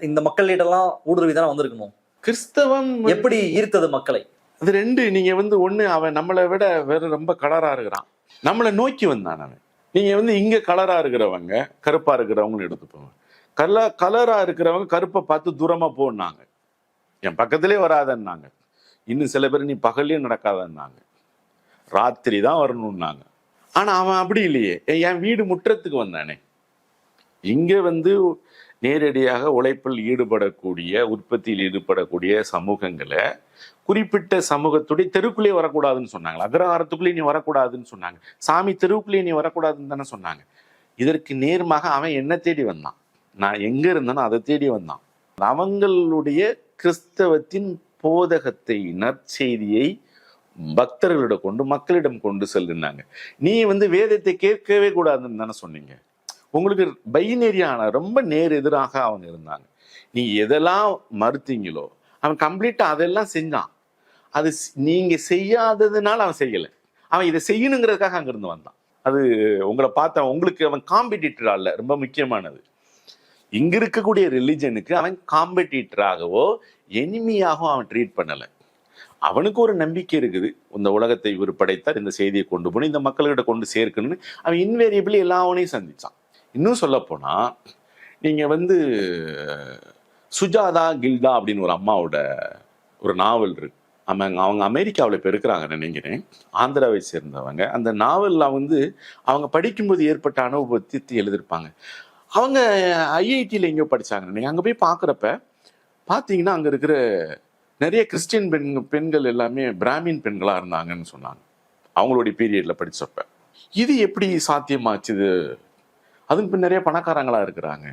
இந்த மக்களிடெல்லாம் ஊடுருவிதான் வந்திருக்கணும். கிறிஸ்தவம் எப்படி ஈர்த்தது மக்களை? அது ரெண்டு. நீங்க வந்து ஒண்ணு, அவன் நம்மளை விட வேற ரொம்ப கலரா இருக்கிறான், நம்மளை நோக்கி வந்தான் அவன். நீங்க வந்து இங்க கலரா இருக்கிறவங்க கருப்பா இருக்கிறவங்களும் எடுத்துப்போங்க. கலரா இருக்கிறவங்க கருப்பை பார்த்து தூரமா போனாங்க, என் பக்கத்திலே வராதன்னாங்க. இன்னும் சில பேர் நீ பகல்லே நடக்காதன்னாங்க, ராத்திரி தான் வரணும்னாங்க. ஆனா அவன் அப்படி இல்லையே, என் வீடு முற்றத்துக்கு வந்தானே. இங்க வந்து நேரடியாக உழைப்பில் ஈடுபடக்கூடிய, உற்பத்தியில் ஈடுபடக்கூடிய சமூகங்களை குறிப்பிட்ட சமூகத்துடைய தெருக்குள்ளே வரக்கூடாதுன்னு சொன்னாங்க. அக்ரஹாரத்துக்குள்ளே நீ வரக்கூடாதுன்னு சொன்னாங்க. சாமி தெருவுக்குள்ளே நீ வரக்கூடாதுன்னு தானே சொன்னாங்க. இதற்கு நேர்மாக அவன் என்ன தேடி வந்தான், நான் எங்க இருந்தானோ அதை தேடி வந்தான். அவங்களுடைய கிறிஸ்தவத்தின் போதகத்தை, நற்செய்தியை பக்தர்களிடம் கொண்டு, மக்களிடம் கொண்டு செல்லுனாங்க. நீ வந்து வேதத்தை கேட்கவே கூடாதுன்னு தானே சொன்னீங்க. உங்களுக்கு பைனரியான ரொம்ப நேர் எதிராக அவங்க இருந்தாங்க. நீ எதெல்லாம் மறுத்தீங்களோ அவன் கம்ப்ளீட்டா அதெல்லாம் செஞ்சான். அது நீங்க செய்யாததுனால அவன் செய்யலை, அவன் இதை செய்யணுங்கிறதுக்காக அங்கிருந்து வந்தான். அது உங்களை பார்த்தா உங்களுக்கு அவன் காம்படிட்டரா இல்ல, ரொம்ப முக்கியமானது. இங்க இருக்கக்கூடிய ரிலிஜனுக்கு அவன் காம்படிட்டராகவோ எனிமியாகவும் அவன் ட்ரீட் பண்ணலை. அவனுக்கு ஒரு நம்பிக்கை இருக்குது, இந்த உலகத்தை இவர் படைத்தார், இந்த செய்தியை கொண்டு போகணும், இந்த மக்கள்கிட்ட கொண்டு சேர்க்கணும்னு அவன் இன்வேரியபிளி எல்லாவனையும் சந்திச்சான். இன்னும் சொல்ல போனா, நீங்க வந்து சுஜாதா கில்டா அப்படின்னு ஒரு அம்மாவோட ஒரு நாவல் இருக்கு. அவங்க அமெரிக்காவில் இப்போ இருக்கிறாங்க நினைக்கிறேன், ஆந்திராவை சேர்ந்தவங்க. அந்த நாவலில் வந்து அவங்க படிக்கும்போது ஏற்பட்ட அனுபவத்தை எழுதியிருப்பாங்க. அவங்க ஐஐடியில் எங்கேயோ படித்தாங்க நீங்கள். அங்கே போய் பார்க்குறப்ப பார்த்தீங்கன்னா அங்கே இருக்கிற நிறைய கிறிஸ்டியன் பெண்கள் எல்லாமே பிராமின் பெண்களாக இருந்தாங்கன்னு சொன்னாங்க அவங்களுடைய பீரியடில் படித்தப்ப. இது எப்படி சாத்தியமாச்சுது? அதுக்கு பின் நிறைய பணக்காரங்களாக இருக்கிறாங்க.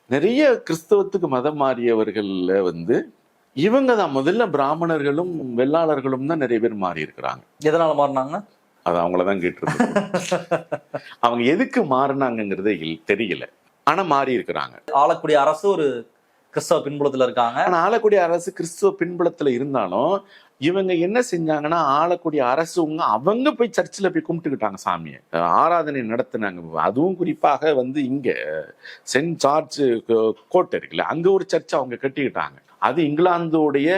நிறைய கிறிஸ்தவத்துக்கு மதம் மாறியவர்களில் வந்து இவங்க தான் முதல்ல பிராமணர்களும் வெள்ளாளர்களும் தான் நிறைய பேர் மாறி இருக்கிறாங்க. எதனால மாறினாங்க? அது அவங்களதான் கேட்டிருக்காங்க. அவங்க எதுக்கு மாறினாங்கிறதே தெரியல, ஆனா மாறி இருக்கிறாங்க. ஆளக்கூடிய அரசு ஒரு கிறிஸ்தவ பின்புலத்துல இருக்காங்க. ஆனா ஆளக்கூடிய அரசு கிறிஸ்தவ பின்புலத்துல இருந்தாலும் இவங்க என்ன செஞ்சாங்கன்னா, ஆளக்கூடிய அரசு அவங்க போய் சர்ச்சில் போய் கும்பிட்டுக்கிட்டாங்க, சாமியை ஆராதனை நடத்தினாங்க. அதுவும் குறிப்பாக வந்து இங்க சென்ட் ஜார்ஜ் கோட்டை இருக்குல்ல, அங்க ஒரு சர்ச்சை அவங்க கட்டிக்கிட்டாங்க. அது இங்கிலாந்துடைய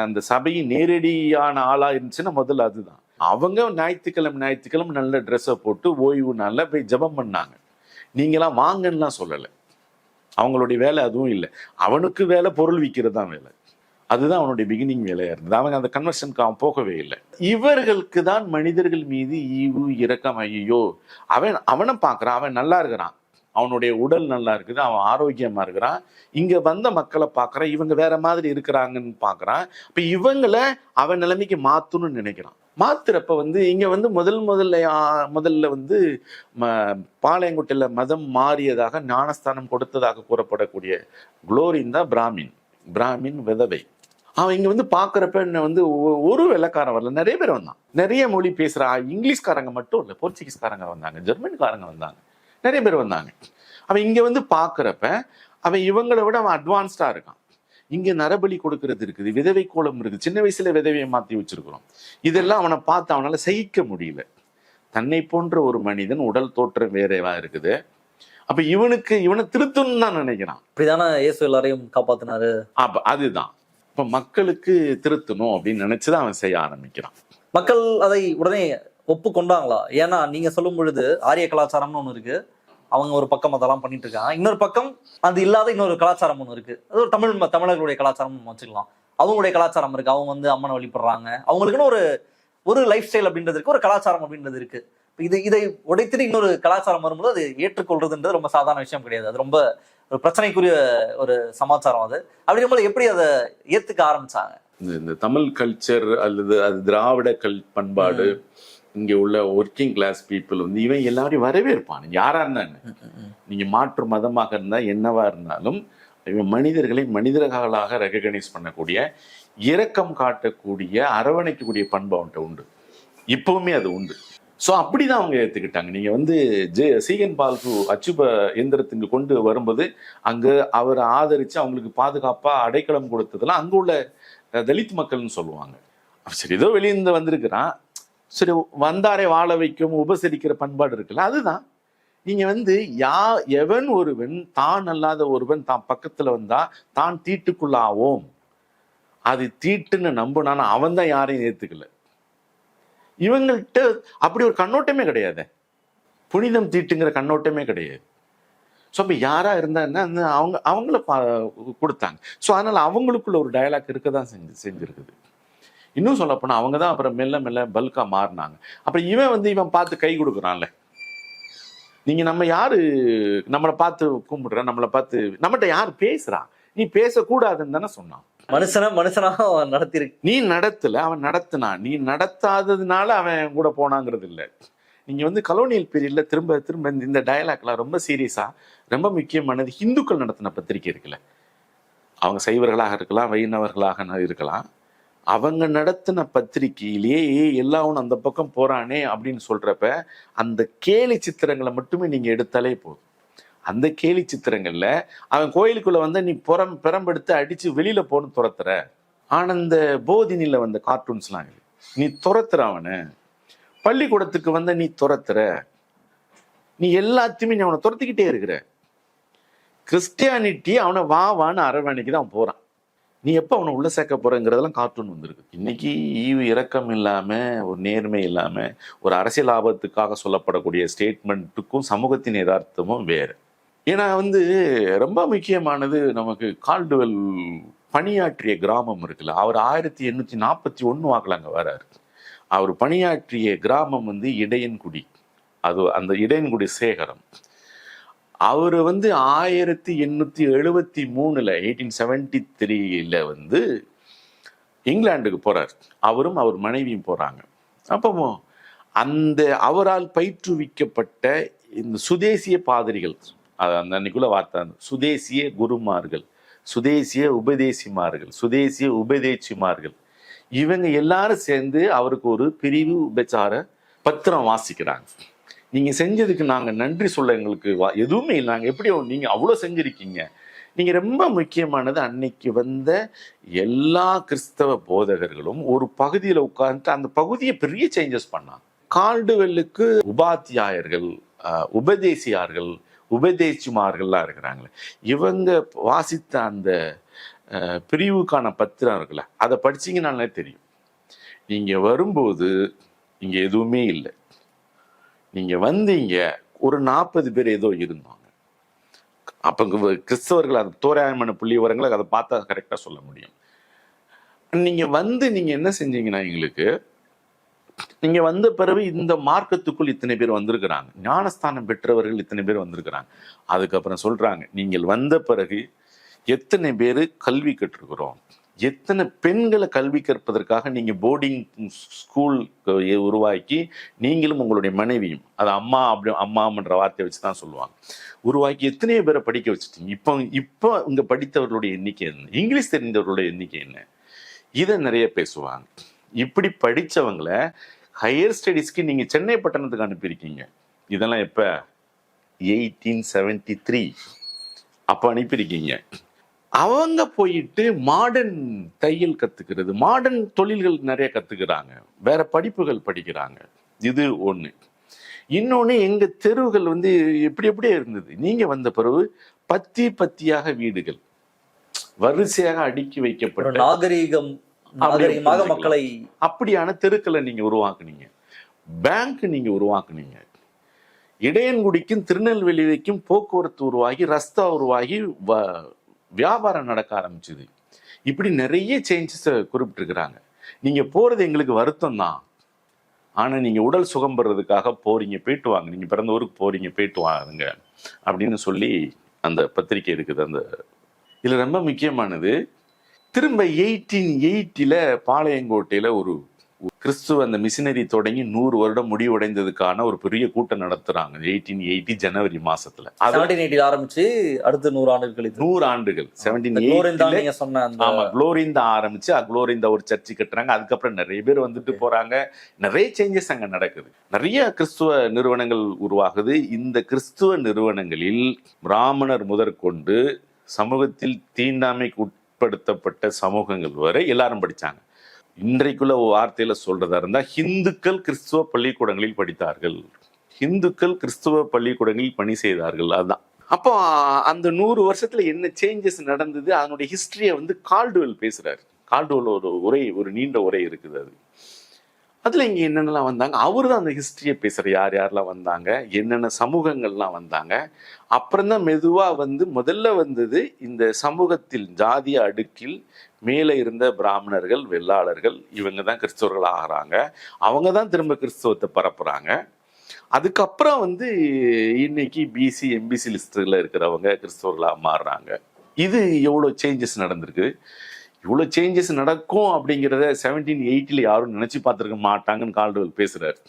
அந்த சபையின் நேரடியான ஆளா இருந்துச்சுன்னா முதல்ல அதுதான். அவங்க ஞாயிற்றுக்கிழமை நல்ல ட்ரெஸ்ஸை போட்டு ஓய்வு நாள்ல போய் ஜெபம் பண்ணாங்க. நீங்களாம் வாங்கன்னுலாம் சொல்லலை. அவங்களுடைய வேலை அதுவும் இல்லை. அவனுக்கு வேலை பொருள் விற்கிறது தான் வேலை. அதுதான் அவனுடைய பிகினிங் வேலையா இருந்தது. அவங்க அந்த கன்வர்ஷனுக்கு அவன் போகவே இல்லை. இவர்களுக்கு தான் மனிதர்கள் மீது ஈவு இரக்கம். ஐயோ, அவனை பார்க்கறான், அவன் நல்லா இருக்கிறான், அவனுடைய உடல் நல்லா இருக்குது, அவன் ஆரோக்கியமா இருக்கிறான். இங்க வந்த மக்களை பார்க்கறான், இவங்க வேற மாதிரி இருக்கிறாங்கன்னு பார்க்கறான். இப்ப இவங்களை அவன் நிலைமைக்கு மாத்தணும்னு நினைக்கிறான். மாத்துறப்ப வந்து இங்க வந்து முதல்ல வந்து பாளையங்குட்டையில மதம் மாறியதாக ஞானஸ்தானம் கொடுத்ததாக கூறப்படக்கூடிய குளோரின் தான் பிராமின் விதவை. அவன் இங்க வந்து பாக்குறப்ப என்ன வந்து ஒரு வெள்ளைக்காரன் வரல, நிறைய பேர் வந்தான். நிறைய மொழி பேசுறா, இங்கிலீஷ்காரங்க மட்டும் இல்லை, போர்ச்சுகீஸ்காரங்க வந்தாங்க, ஜெர்மன்காரங்க வந்தாங்க, நிறைய பேர் வந்தாங்க. அவன் இங்க வந்து பாக்குறப்ப அவன் இவங்களை விட அவன் அட்வான்ஸ்டா இருக்கான். இங்க நரபலி கொடுக்கறது இருக்குது, விதவை கோலம் இருக்குது, சின்ன வயசுல விதவையை மாத்தி வச்சிருக்கிறோம். இதெல்லாம் அவனை பார்த்து அவனால சகிக்க முடியல. தன்னை போன்ற ஒரு மனிதன் உடல் தோற்றம் வேறவா இருக்குது. அப்ப இவனை திருத்தணும் தான் நினைக்கிறான். அப்படிதானே இயேசு எல்லாரையும் காப்பாத்தினாரு. அப்ப அதுதான் இப்ப மக்களுக்கு திருத்தணும் அப்படின்னு நினைச்சுதான் அவன் செய்ய ஆரம்பிக்கிறான். மக்கள் அதை உடனே ஒப்புக்கொண்டாங்களா? ஏன்னா நீங்க சொல்லும் பொழுது ஆரிய கலாச்சாரம்னு ஒண்ணு இருக்கு, அவங்க ஒரு பக்கம் அதெல்லாம் பண்ணிட்டு இருக்காங்க. இன்னொரு பக்கம் அது இல்லாத இன்னொரு கலாச்சாரம் ஒண்ணு இருக்கு, அது ஒரு தமிழர்களுடைய கலாச்சாரம் வச்சுக்கலாம். அவங்களுடைய கலாச்சாரம் இருக்கு, அவங்க வந்து அம்மனை வழிபடுறாங்க, அவங்களுக்குன்னு ஒரு லைஃப் ஸ்டைல் அப்படின்றது இருக்கு, ஒரு கலாச்சாரம் அப்படின்றது இருக்கு. இதை உடைத்துட்டு இன்னொரு கலாச்சாரம் வரும்போது அது ஏற்றுக்கொள்றதுன்றது ரொம்ப சாதாரண விஷயம் கிடையாது. அது ரொம்ப ஒரு பிரச்சனைக்குரிய ஒரு சமாச்சாரம். அது அப்படிங்கும்போது எப்படி அதை ஏத்துக்க ஆரம்பிச்சாங்க? இந்த தமிழ் கல்ச்சர் அல்லது அது திராவிட பண்பாடு, இங்க உள்ள ஒர்க்கிங் கிளாஸ் பீப்புள் வந்து இவன் எல்லாரையும் வரவேற்பான். யாரா இருந்தாங்க, நீங்க மாற்று மதமாக இருந்தா என்னவா இருந்தாலும் இவன் மனிதர்களை மனிதர்களாக ரெகக்னைஸ் பண்ணக்கூடிய, இரக்கம் காட்டக்கூடிய, அரவணைக்கக்கூடிய பண்பு அவன்கிட்ட உண்டு. இப்பவுமே அது உண்டு. ஸோ அப்படிதான் அவங்க ஏற்றுக்கிட்டாங்க. நீங்க வந்து சீகன் பால்கு அச்சுப எந்திரத்துக்கு கொண்டு வரும்போது அங்க அவரை ஆதரிச்சு அவங்களுக்கு பாதுகாப்பா அடைக்கலம் கொடுத்ததெல்லாம் அங்க உள்ள தலித் மக்கள்னு சொல்லுவாங்க. சரி, ஏதோ வெளியிருந்து வந்திருக்கிறான், சரி வந்தாரை வாழ வைக்கும் உபசரிக்கிற பண்பாடு இருக்குல்ல, அதுதான். நீங்க வந்து எவன் ஒருவன் தான் அல்லாத ஒருவன் தான் பக்கத்துல வந்தா தான் தீட்டுக்குள்ளாவோம், அது தீட்டுன்னு நம்புனான்னு அவன் தான் யாரையும் ஏத்துக்கல. இவங்கள்ட்ட அப்படி ஒரு கண்ணோட்டமே கிடையாது, புனிதம் தீட்டுங்கிற கண்ணோட்டமே கிடையாது. ஸோ அப்போ யாரா இருந்தாங்கன்னா அவங்கள கொடுத்தாங்க. ஸோ அதனால அவங்களுக்குள்ள ஒரு டயலாக் இருக்க தான் செஞ்சிருக்குது. இன்னும் சொல்ல போனா அவங்க தான் அப்புறம் மெல்ல மெல்ல பல்கா மாறினாங்க. அப்புறம் இவன் பார்த்து கை கொடுக்குறான்ல, நீங்க நம்ம யாரு நம்மளை பார்த்து கும்பிடுற, நம்மளை பார்த்து நம்மகிட்ட யார் பேசுறா, நீ பேசக்கூடாதுன்னு தானே சொன்னான். மனுஷனா நடத்திருக்கு, நீ நடத்தல, அவன் நடத்தினான். நீ நடத்தாததுனால அவன் கூட போனாங்கிறது இல்லை. நீங்க வந்து கலோனியல் பீரியட்ல திரும்ப திரும்ப இந்த டயலாக்லாம் ரொம்ப சீரியஸா, ரொம்ப முக்கியமானது. இந்துக்கள் நடத்தின பத்திரிகை இருக்குல்ல, அவங்க சைவர்களாக இருக்கலாம், வைணவர்களாக இருக்கலாம், அவங்க நடத்தின பத்திரிகையிலேயே எல்லாவும் அந்த பக்கம் போறானே அப்படின்னு சொல்றப்ப அந்த கேலி சித்திரங்களை மட்டுமே நீங்க எடுத்தாலே போதும். அந்த கேலி சித்திரங்கள்ல அவன் கோயிலுக்குள்ள வந்து நீ பெரம்பெடுத்து அடிச்சு வெளியில போன்னு துரத்துற. ஆனந்த போதினில வந்த கார்ட்டூன்ஸ்லாம் நீ துரத்துற, அவனை பள்ளிக்கூடத்துக்கு வந்த நீ துரத்துற, நீ எல்லாத்தையுமே நீ அவனை துரத்திக்கிட்டே இருக்கிற. கிறிஸ்டியானிட்டி அவனை வான்னு அரவணைக்கு தான் போறான். நீ எப்போ அவனை உள்ள சேர்க்க போறங்கிறதெல்லாம் கார்ட்டூன் வந்திருக்கு. இன்னைக்கு ஈவு இரக்கம் இல்லாம, ஒரு நேர்மை இல்லாம, ஒரு அரசியல் லாபத்துக்காக சொல்லப்படக்கூடிய ஸ்டேட்மெண்ட்டுக்கும் சமூகத்தின் யதார்த்தமும் வேறு. ஏன்னா வந்து ரொம்ப முக்கியமானது, நமக்கு கால்டுவெல் பணியாற்றிய கிராமம் இருக்குல்ல, அவர் 1841 வாக்குல அங்க வராரு. அவர் பணியாற்றிய கிராமம் வந்து இடையன்குடி. அது அந்த இடையன்குடி சேகரம். அவர் வந்து 1873 1873 வந்து இங்கிலாந்துக்கு போறார். அவரும் அவர் மனைவியும் போறாங்க. அப்போ அந்த அவரால் பயிற்றுவிக்கப்பட்ட இந்த சுதேசிய பாதிரிகள், அந்த அன்னைக்குள்ள வார்த்தை, சுதேசிய குருமார்கள், சுதேசிய உபதேசிமார்கள், சுதேசிய உபதேசிமார்கள், இவங்க எல்லாரும் சேர்ந்து அவருக்கு ஒரு பிரிவு உபச்சார பத்திரம் வாசிக்கிறாங்க. நீங்க செஞ்சதுக்கு நாங்க நன்றி சொல்ல எங்களுக்கு எதுவுமே இல்லை, நாங்க எப்படி நீங்க அவ்வளவு செஞ்சிருக்கீங்க, நீங்க ரொம்ப முக்கியமானது, அன்னைக்கு வந்த எல்லா கிறிஸ்தவ போதகர்களும் ஒரு பகுதியில உட்கார்ந்து அந்த பகுதியை பெரிய சேஞ்சஸ் பண்ணாங்க. கால்டுவெல்லுக்கு உபாத்தியாயர்கள், உபதேசியார்கள், உபதேசிமார்கள்லாம் இருக்கிறாங்களே, இவங்க வாசித்த அந்த பிரிவுக்கான பத்திரம் இருக்குல்ல, அதை படிச்சீங்கன்னாலே தெரியும். நீங்க வரும்போது இங்க எதுவுமே இல்லை, நீங்க வந்தீங்க ஒரு 40 பேர் ஏதோ இருந்தாங்க. அப்ப கிறிஸ்தவர்கள் அது தோராயமான புள்ளி விவரங்களை அதை பார்த்தா கரெக்டா சொல்ல முடியும். நீங்க வந்து நீங்க என்ன செஞ்சீங்கன்னா, எங்களுக்கு நீங்க வந்த பிறகு இந்த மார்க்கத்துக்குள் இத்தனை பேர் வந்திருக்கிறாங்க, ஞானஸ்தானம் பெற்றவர்கள் இத்தனை பேர் வந்திருக்கிறாங்க. அதுக்கப்புறம் சொல்றாங்க, நீங்கள் வந்த பிறகு எத்தனை பேர் கல்வி கற்றுக்கிறோம், எத்தனை பெண்களை கல்வி கற்பதற்காக நீங்க போர்டிங் ஸ்கூல் உருவாக்கி, நீங்களும் உங்களுடைய மனைவியும், அது அம்மா அப்படி அம்மான்ற வார்த்தையை வச்சுதான் சொல்லுவாங்க, உருவாக்கி எத்தனையோ பேரை படிக்க வச்சுட்டீங்க. இப்போ இங்க படித்தவர்களுடைய எண்ணிக்கை என்ன, இங்கிலீஷ் தெரிந்தவர்களுடைய எண்ணிக்கை என்ன, இதை நிறைய பேசுவாங்க. இப்படி படிச்சவங்களை ஹையர் ஸ்டடீஸ்க்கு நீங்க சென்னை பட்டணத்துக்கு அனுப்பியிருக்கீங்க. இதெல்லாம் எப்ப 1873 அப்ப அனுப்பியிருக்கீங்க. அவங்க போயிட்டு மாடர்ன் தையல் கத்துக்கிறது, மாடர்ன் தொழில்கள் நிறைய கத்துக்கிறாங்க, வேற படிப்புகள் படிக்கிறாங்க. இது ஒண்ணு. இன்னொன்னு, எங்க தெருவுகள் வந்து எப்படியே இருந்தது. நீங்க வந்த பிறகு பத்தியாக வீடுகள் வரிசையாக அடுக்கி வைக்கப்பட்ட நாகரிகமாக மக்களை அப்படியான தெருக்களை நீங்க உருவாக்குனீங்க. பேங்க் நீங்க உருவாக்குனீங்க. இடையன்குடிக்கும் திருநெல்வேலிக்கும் போக்குவரத்து உருவாகி, ரஸ்தா உருவாகி, வியாபாரம் நடக்க ஆரம்பிச்சுது. இப்படி நிறைய சேஞ்சஸ் குறிப்பிட்டிருக்கிறாங்க. நீங்க போறது எங்களுக்கு வருத்தம் தான், ஆனா நீங்க உடல் சுகம் பெறதுக்காக போறீங்க, போயிட்டு வாங்க, நீங்க பிறந்த ஊருக்கு போறீங்க, போயிட்டு வாங்க அப்படின்னு சொல்லி அந்த பத்திரிகை இருக்குது. அந்த இதுல ரொம்ப முக்கியமானது, திரும்ப 1880 பாளையங்கோட்டையில ஒரு கிறிஸ்துவ அந்த மிஷினரி தொடங்கி 100 வருடம் முடிவடைந்ததுக்கான ஒரு பெரிய கூட்டம் நடத்துறாங்க. 1880 ஜனவரி மாசத்துல. 1780 ஆரம்பிச்சு அடுத்த 100 ஆண்டுகள் 100 ஆண்டுகள் 1780 குளோரிந்தா ஆரம்பிச்சு குளோரிந்தா ஒரு சர்ச்சு கட்டுறாங்க. அதுக்கப்புறம் நிறைய பேர் வந்துட்டு போறாங்க. நிறைய சேஞ்சஸ் அங்க நடக்குது. நிறைய கிறிஸ்துவ நிறுவனங்கள் உருவாகுது. இந்த கிறிஸ்துவ நிறுவனங்களில் பிராமணர் முதற்கொண்டு சமூகத்தில் தீண்டாமைக்கு உட்படுத்தப்பட்ட சமூகங்கள் வரை எல்லாரும் படிச்சாங்க. இன்றைக்குள்ள வார்த்தையில சொல்றதா இருந்தா, இந்துக்கள் கிறிஸ்துவ பள்ளிக்கூடங்களில் படித்தார்கள், இந்துக்கள் கிறிஸ்துவ பள்ளிக்கூடங்களில் பணி செய்தார்கள். அதுதான். அப்போ அந்த 100 வருஷத்துல என்ன சேஞ்சஸ் நடந்தது, அதனுடைய ஹிஸ்டரியை வந்து கால்டுவெல் பேசுறாரு. கால்டுவெல் ஒரு நீண்ட உரை இருக்குது. அதுல இங்க என்னென்னலாம் வந்தாங்க, அவரு தான் அந்த ஹிஸ்டரியை பேசுற, யார் யாரெல்லாம் வந்தாங்க, என்னென்ன சமூகங்கள்லாம் வந்தாங்க. அப்புறம் தான் மெதுவா முதல்ல வந்தது இந்த சமூகத்தில் ஜாதிய அடுக்கில் மேலே இருந்த பிராமணர்கள், வெள்ளாளர்கள், இவங்க தான் கிறிஸ்தவர்கள் ஆகிறாங்க. அவங்க தான் திரும்ப கிறிஸ்தவத்தை பரப்புறாங்க. அதுக்கப்புறம் இன்னைக்கு பிசி எம்பிசி லிஸ்ட்ல இருக்கிறவங்க கிறிஸ்தவர்களாக மாறுறாங்க. இது எவ்வளோ சேஞ்சஸ் நடந்திருக்கு. இவ்வளோ சேஞ்சஸ் நடக்கும் அப்படிங்கிறத 1780 யாரும் நினைச்சு பார்த்துருக்க மாட்டாங்கன்னு கால்டுவெல் பேசுறாரு.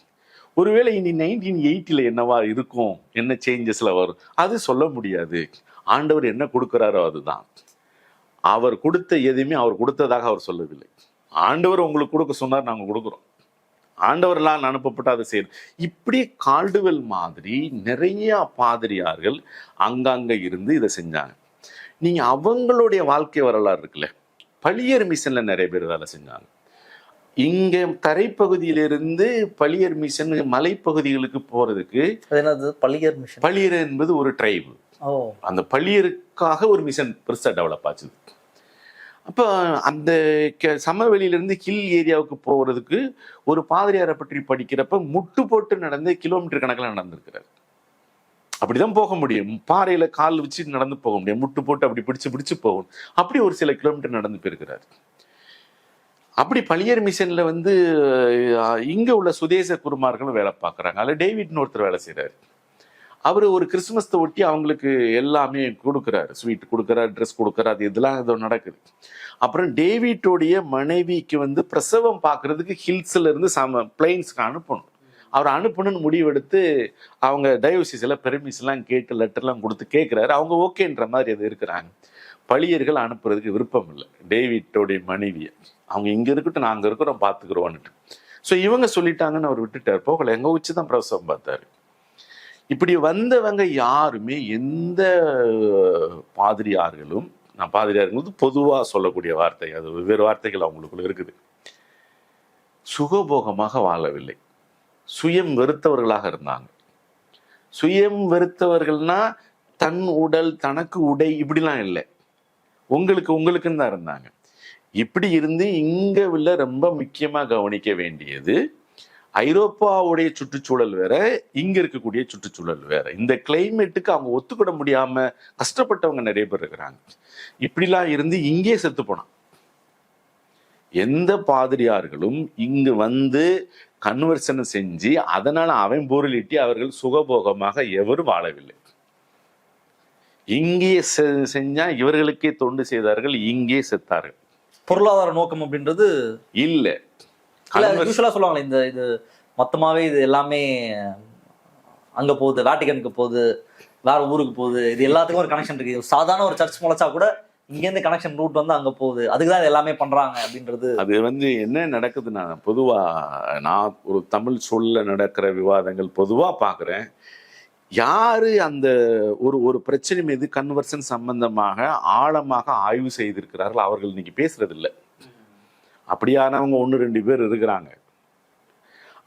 ஒருவேளை இனி 1980 என்னவா இருக்கும், என்ன சேஞ்சஸ்ல வரும், அது சொல்ல முடியாது. ஆண்டவர் என்ன கொடுக்குறாரோ அதுதான். அவர் கொடுத்த எதுவுமே அவர் கொடுத்ததாக அவர் சொல்லவில்லை. ஆண்டவர் உங்களுக்கு கொடுக்க சொன்னார், நாங்கள் கொடுக்குறோம். ஆண்டவர்களால் அனுப்பப்பட்டு அதை செய்யணும். இப்படி கால்டுவெல் மாதிரி நிறைய பாதிரியார்கள் அங்கங்க இருந்து இதை செஞ்சாங்க. நீங்க அவங்களுடைய வாழ்க்கை வரலாறு இருக்குல்ல, பளியர் மிஷன்ல நிறைய பேர் வேலை செஞ்சாங்க. இங்க தரைப்பகுதியிலிருந்து பளியர் மிஷன் மலைப்பகுதிகளுக்கு போறதுக்கு, பளியர் என்பது ஒரு ட்ரைபு. அந்த பளியருக்காக ஒரு மிஷன் பெருசா டெவலப் ஆச்சு. அப்போ அந்த சமவெளியிலிருந்து ஹில் ஏரியாவுக்கு போகிறதுக்கு ஒரு பாதிரியாரை பற்றி படிக்கிறப்ப முட்டு போட்டு நடந்து கிலோமீட்டர் கணக்கில் நடந்திருக்கிறார். அப்படிதான் போக முடியும். பாறையில கால் வச்சு நடந்து போக முடியும், முட்டு போட்டு அப்படி பிடிச்சு போகணும். அப்படி ஒரு சில கிலோமீட்டர் நடந்து போயிருக்கிறார். அப்படி பளியர் மிஷன்ல வந்து இங்க உள்ள சுதேச குருமார்களும் வேலை பார்க்குறாங்க. அதில் டேவிட்னு ஒருத்தர் வேலை செய்யறாரு. அவர் ஒரு கிறிஸ்துமஸை ஒட்டி அவங்களுக்கு எல்லாமே கொடுக்குறாரு, ஸ்வீட் கொடுக்குறாரு, ட்ரெஸ் கொடுக்குறாரு, அது இதெல்லாம் ஏதோ நடக்குது. அப்புறம் டேவிட்டோடைய மனைவிக்கு வந்து பிரசவம் பார்க்கறதுக்கு ஹில்ஸ்ல இருந்து பிளைன்ஸ்க்கு அனுப்பணும். அவர் அனுப்பணும்னு முடிவெடுத்து அவங்க டயோசிஸ்ல பெர்மிஷன்லாம் கேட்டு லெட்டர்லாம் கொடுத்து கேட்குறாரு. அவங்க ஓகேன்ற மாதிரி அது இருக்கிறாங்க. பளியர்கள் அனுப்புறதுக்கு விருப்பம் இல்லை டேவிட்டோடைய மனைவியை. அவங்க இங்க இருக்கட்டும், நாங்கள் இருக்கிறோம், பார்த்துக்கிறோன்னுட்டு. ஸோ இவங்க சொல்லிட்டாங்கன்னு அவர் விட்டுட்டார், போகலை. எங்க வச்சு தான் பிரசவம் பார்த்தாரு. இப்படி வந்தவங்க யாருமே எந்த பாதிரியார்களும், நான் பாதிரியார்கள் பொதுவா சொல்லக்கூடிய வார்த்தை, அது வெவ்வேறு வார்த்தைகள் அவங்களுக்குள்ள இருக்குது, சுகபோகமாக வாழவில்லை. சுயம் வெறுத்தவர்களாக இருந்தாங்க. சுயம் வெறுத்தவர்கள்னா தன் உடல் தனக்கு உடை இப்படிலாம் இல்லை, உங்களுக்குன்னு தான் இருந்தாங்க. இப்படி இருந்து இங்க உள்ள ரொம்ப முக்கியமா கவனிக்க வேண்டியது, ஐரோப்பாவுடைய சுற்றுச்சூழல் வேற, இங்க இருக்கக்கூடிய சுற்றுச்சூழல் வேற. இந்த கிளைமேட்டுக்கு அவங்க ஒத்துக்கிட முடியாம கஷ்டப்பட்டவங்க நிறைய பேர் இருக்கிறாங்க. இப்படிலாம் இருந்து இங்கே செத்து போனான். எந்த பாதிரியார்களும் இங்கு வந்து கன்வர்சன் செஞ்சு அதனால அவன் பொருளிட்டி அவர்கள் சுகபோகமாக எவரும் வாழவில்லை. இங்கே செஞ்சா இவர்களுக்கே தொண்டு செய்தார்கள், இங்கே செத்தார்கள். பொருளாதார நோக்கம் அப்படின்றது இல்ல. யூசுவலா சொல்லுவாங்களே, இந்த இது மொத்தமாவே இது எல்லாமே அங்க போகுது, வேட்டிகனுக்கு போகுது, வேற ஊருக்கு போகுது, இது எல்லாத்துக்கும் ஒரு கனெக்ஷன் இருக்கு. சாதாரண ஒரு சர்ச் முளைச்சா கூட இங்கேருந்து கனெக்ஷன் ரூட் வந்து அங்க போகுது, அதுக்குதான் இது எல்லாமே பண்றாங்க அப்படின்றது. அது வந்து என்ன நடக்குதுன்னா, பொதுவா நான் ஒரு தமிழ் சொல்ல நடக்கிற விவாதங்கள் பொதுவா பாக்குறேன். யாரு அந்த ஒரு பிரச்சனை மீது கன்வர்சன் சம்பந்தமாக ஆழமாக ஆய்வு செய்திருக்கிறார்கள் அவர்கள் இன்னைக்கு பேசுறது இல்லை. அப்படியானவங்க 1-2 பேர் இருக்கிறாங்க.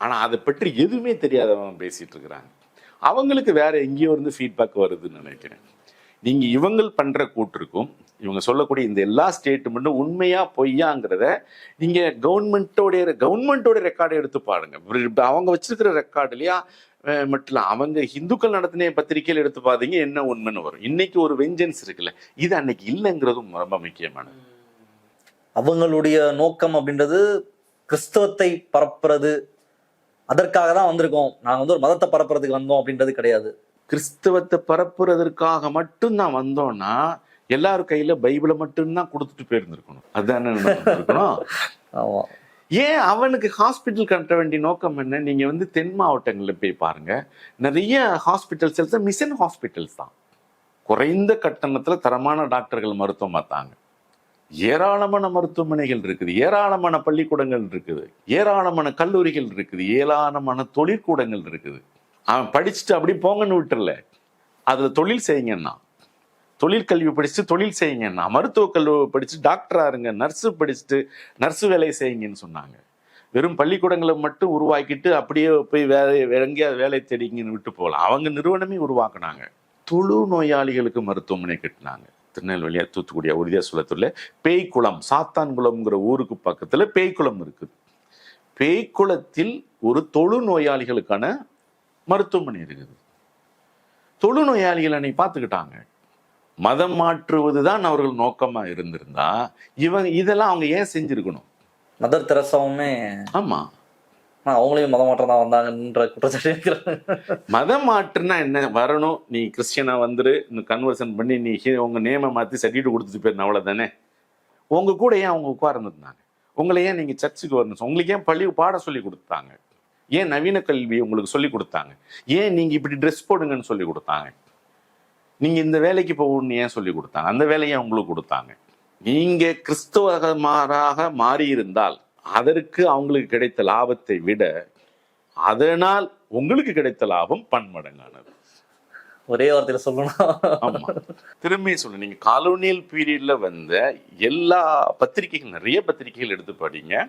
ஆனா அதை பற்றி எதுவுமே தெரியாதவங்க பேசிட்டு இருக்கிறாங்க. அவங்களுக்கு வேற எங்கேயோ இருந்து ஃபீட்பேக் வருதுன்னு நினைக்கிறேன். நீங்க இவங்க பண்ற கூட்டிருக்கும், இவங்க சொல்லக்கூடிய இந்த எல்லா ஸ்டேட்மெண்ட்டும் உண்மையா பொய்யாங்கிறத நீங்க கவர்மெண்டோட ரெக்கார்டை எடுத்து பாருங்க. அவங்க வச்சிருக்கிற ரெக்கார்டுலயா மட்டும் இல்ல, அவங்க இந்துக்கள் நடத்தின பத்திரிகையில் எடுத்து பாத்தீங்க என்ன உண்மைன்னு வரும். இன்னைக்கு ஒரு வெஞ்சன்ஸ் இருக்குல்ல, இது அன்னைக்கு இல்லைங்கிறதும் ரொம்ப முக்கியமானது. அவங்களுடைய நோக்கம் அப்படின்றது கிறிஸ்தவத்தை பரப்புறது, அதற்காக தான் வந்திருக்கோம், நாங்க வந்து ஒரு மதத்தை பரப்புறதுக்கு வந்தோம் அப்படின்றது கிடையாது. கிறிஸ்தவத்தை பரப்புறதற்காக மட்டும் தான் வந்தோம்னா எல்லாரும் கையில பைபிளை மட்டும்தான் கொடுத்துட்டு போயிருந்திருக்கணும். அதுதான் இருக்கணும். ஆமா. ஏன் அவனுக்கு ஹாஸ்பிட்டல் கட்ட வேண்டிய நோக்கம் என்ன? நீங்க வந்து தென் மாவட்டங்கள்ல போய் பாருங்க, நிறைய ஹாஸ்பிட்டல்ஸ் மிஷன் ஹாஸ்பிட்டல்ஸ் தான். குறைந்த கட்டணத்துல தரமான டாக்டர்கள் மருத்துவம் பார்த்தாங்க. ஏராளமான மருத்துவமனைகள் இருக்குது, ஏராளமான பள்ளிக்கூடங்கள் இருக்குது, ஏராளமான கல்லூரிகள் இருக்குது, ஏராளமான தொழிற்கூடங்கள் இருக்குது. அவன் படிச்சுட்டு அப்படி போங்கன்னு விட்டுறல, அதுல தொழில் செய்யுங்கன்னா, தொழிற்கல்வி படிச்சுட்டு தொழில் செய்யுங்கன்னா, மருத்துவ கல்வி படிச்சு டாக்டரா இருங்க, நர்ஸு படிச்சுட்டு நர்ஸு வேலையை செய்யுங்கன்னு சொன்னாங்க. வெறும் பள்ளிக்கூடங்களை மட்டும் உருவாக்கிட்டு அப்படியே போய் எங்கேயாவது வேலை தேடிங்கன்னு விட்டு போகலாம். அவங்க நிறுவனமே உருவாக்குனாங்க. தொழு நோயாளிகளுக்கு மருத்துவமனை கட்டினாங்க. திருநெல்வேலியா, தூத்துக்குடியா, உறுதியாசுலத்தூர்ல பேய்க்குளம், சாத்தான்குளம்ங்கிற ஊருக்கு பக்கத்துல பேய்க்குளம் இருக்குது. பேய்க்குளத்தில் ஒரு தொழு நோயாளிகளுக்கான மருத்துவமனை இருக்குது. தொழு நோயாளிகள் அன்னைக்கு பார்த்துக்கிட்டாங்க. மதம் மாற்றுவதுதான் அவர்கள் நோக்கமா இருந்திருந்தா இதெல்லாம் அவங்க ஏன் செஞ்சிருக்கணும்? மதர் தெரசாவுமே ஆமா, அவங்களையும் மதம் மாற்றம் தான் வந்தாங்கன்ற குற்றச்சாட்டு. மதம் மாற்றுனா என்ன? வரணும், நீ கிறிஸ்டியனா வந்துரு, கன்வர்சன் பண்ணி நீ உங்க நேமை மாத்தி சர்டிஃபிகேட் கொடுத்துட்டு போயிருந்த, அவ்வளவுதானே. உங்க கூட ஏன் அவங்க உட்கார்ந்துருந்தாங்க? உங்களை ஏன் நீங்க சர்ச்சுக்கு வரணும்? உங்களுக்கு ஏன் பள்ளி பாடம் சொல்லி கொடுத்தாங்க? ஏன் நவீன கல்வி உங்களுக்கு சொல்லி கொடுத்தாங்க? ஏன் நீங்க இப்படி ட்ரெஸ் போடுங்கன்னு சொல்லி கொடுத்தாங்க? நீங்க இந்த வேலைக்கு போகணும்னு ஏன் சொல்லி கொடுத்தாங்க? அந்த வேலையை உங்களுக்கு கொடுத்தாங்க. நீங்க கிறிஸ்தவமாக மாறி இருந்தால் அதற்கு அவங்களுக்கு கிடைத்த லாபத்தை விட அதனால் உங்களுக்கு கிடைத்த லாபம் பன்மடங்கானது. ஒரே வார்த்தையில சொல்லணும். ஆமா, திரும்பி சொல்லு. நீங்க காலோனியல் பீரியட்ல வந்த எல்லா பத்திரிகைகள், நிறைய பத்திரிகைகள் எடுத்து படிங்க.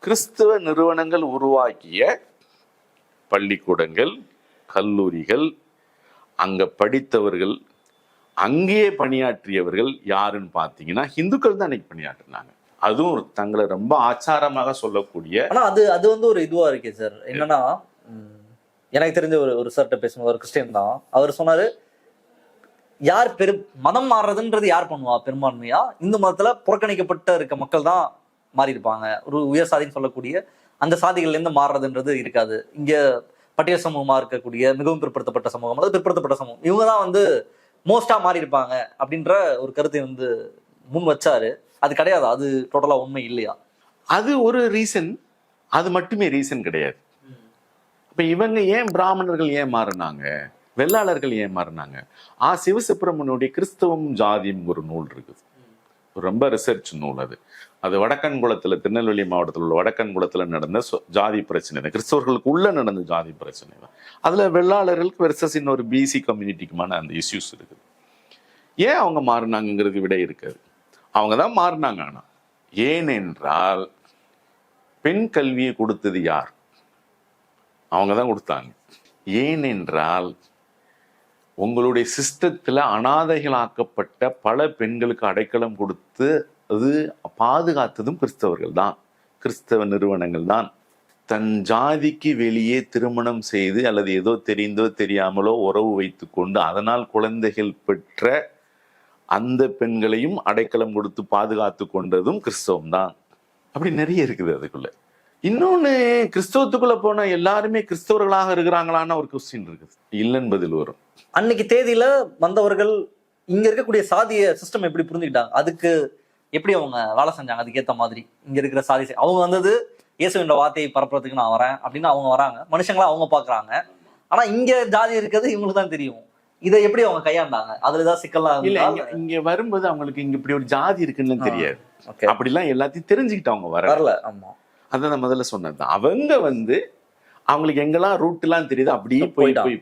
கிறிஸ்தவ நிறுவனங்கள் உருவாக்கிய பள்ளிக்கூடங்கள், கல்லூரிகள், அங்க படித்தவர்கள், அங்கேயே பணியாற்றியவர்கள் யாருன்னு பாத்தீங்கன்னா இந்துக்கள் தான் அன்னைக்கு பணியாற்றினாங்க. அதுவும் தங்களை ரொம்ப ஆச்சாரமாக சொல்லக்கூடிய. ஆனா அது வந்து ஒரு இதுவா இருக்கே சார், என்னன்னா எனக்கு தெரிஞ்ச ஒரு சார்கிட்ட பேசும்போது, ஒரு கிறிஸ்டியன் தான், அவர் சொன்னாரு, யார் மதம் மாறுறதுன்றது யார் பண்ணுவா பெரும்பான்மையா? இந்து மதத்துல புறக்கணிக்கப்பட்ட இருக்க மக்கள் தான் மாறி இருப்பாங்க. ஒரு உயர் சாதின்னு சொல்லக்கூடிய அந்த சாதிகள்ல இருந்து மாறுறதுன்றது இருக்காது. இங்க பட்டியல் சமூகமா இருக்கக்கூடிய மிகவும் பிற்படுத்தப்பட்ட சமூகம், அதாவது பிற்படுத்தப்பட்ட சமூகம், இவங்க தான் வந்து மோஸ்டா மாறி இருப்பாங்க அப்படின்ற ஒரு கருத்தை வந்து முன் வச்சாரு. அது கிடையாது, அது டோட்டலா உண்மை இல்லையா? அது ஒரு ரீசன், அது மட்டுமே ரீசன் கிடையாது. இப்ப இவங்க ஏன் பிராமணர்கள் ஏன் மாறினாங்க, வெள்ளாளர்கள் ஏன் மாறினாங்க? சிவசுப்பிரமணியுடைய கிறிஸ்தவம் ஜாதியும் ஒரு நூல் இருக்குது, ரொம்ப ரிசர்ச் நூல். அது வடக்கன்குளத்துல, திருநெல்வேலி மாவட்டத்தில் உள்ள வடக்கன்குளத்துல நடந்த ஜாதி பிரச்சனை தான், கிறிஸ்தவர்களுக்கு உள்ள நடந்த ஜாதி பிரச்சனை தான். அதுல வெள்ளாளர்களுக்கு வெர்சஸ் இன்னொரு பிசி கம்யூனிட்டிக்குமான அந்த இஷ்யூஸ் இருக்குது. ஏன் அவங்க மாறினாங்கிறது விட இருக்காது, அவங்க தான் மாறினாங்க. ஆனா ஏனென்றால் பெண் கல்வியை கொடுத்தது யார்? அவங்க தான் கொடுத்தாங்க. ஏனென்றால் உங்களுடைய சிஸ்டத்துல அனாதைகளாக்கப்பட்ட பல பெண்களுக்கு அடைக்கலம் கொடுத்து அது பாதுகாத்ததும் கிறிஸ்தவர்கள் தான், கிறிஸ்தவ நிறுவனங்கள் தான். தன் ஜாதிக்கு வெளியே திருமணம் செய்து அல்லது ஏதோ தெரிந்தோ தெரியாமலோ உறவு வைத்து கொண்டு அதனால் குழந்தைகள் பெற்ற அந்த பெண்களையும் அடைக்கலம் கொடுத்து பாதுகாத்து கொண்டதும் கிறிஸ்தவம் தான். அப்படி நிறைய இருக்குது அதுக்குள்ள. இன்னொன்னு, கிறிஸ்தவத்துக்குள்ள போன எல்லாருமே கிறிஸ்தவர்களாக இருக்கிறாங்களான்னு ஒரு கொஸ்டின் இருக்குது, இல்லைன்னு பதில் வரும். அன்னைக்கு தேதியில வந்தவர்கள் இங்க இருக்கக்கூடிய சாதிய சிஸ்டம் எப்படி புரிஞ்சுக்கிட்டாங்க, அதுக்கு எப்படி அவங்க வேலை செஞ்சாங்க, அதுக்கேற்ற மாதிரி இங்க இருக்கிற சாதி அவங்க வந்தது இயேசுவின் வார்த்தையை பரப்புறதுக்கு நான் வரேன் அப்படின்னு அவங்க வராங்க, மனுஷங்களா அவங்க பாக்குறாங்க. ஆனா இங்க ஜாதி இருக்கிறது இவங்களுக்கு தான் தெரியும். இதை எப்படி அவங்க கையாண்டாங்க? அதுலதான் சிக்கல்லாம் இல்ல. இங்க வரும்போது அவங்களுக்கு இங்க இப்படி ஒரு ஜாதி இருக்குன்னு தெரியாது. அப்படிலாம் எல்லாத்தையும் தெரிஞ்சுக்கிட்டு அவங்க வரல. ஆமா, அதான் நான் முதல்ல சொன்னது. அவங்க வந்து அவங்களுக்கு எங்கெல்லாம் ரூட் எல்லாம் தெரியுது அப்படியே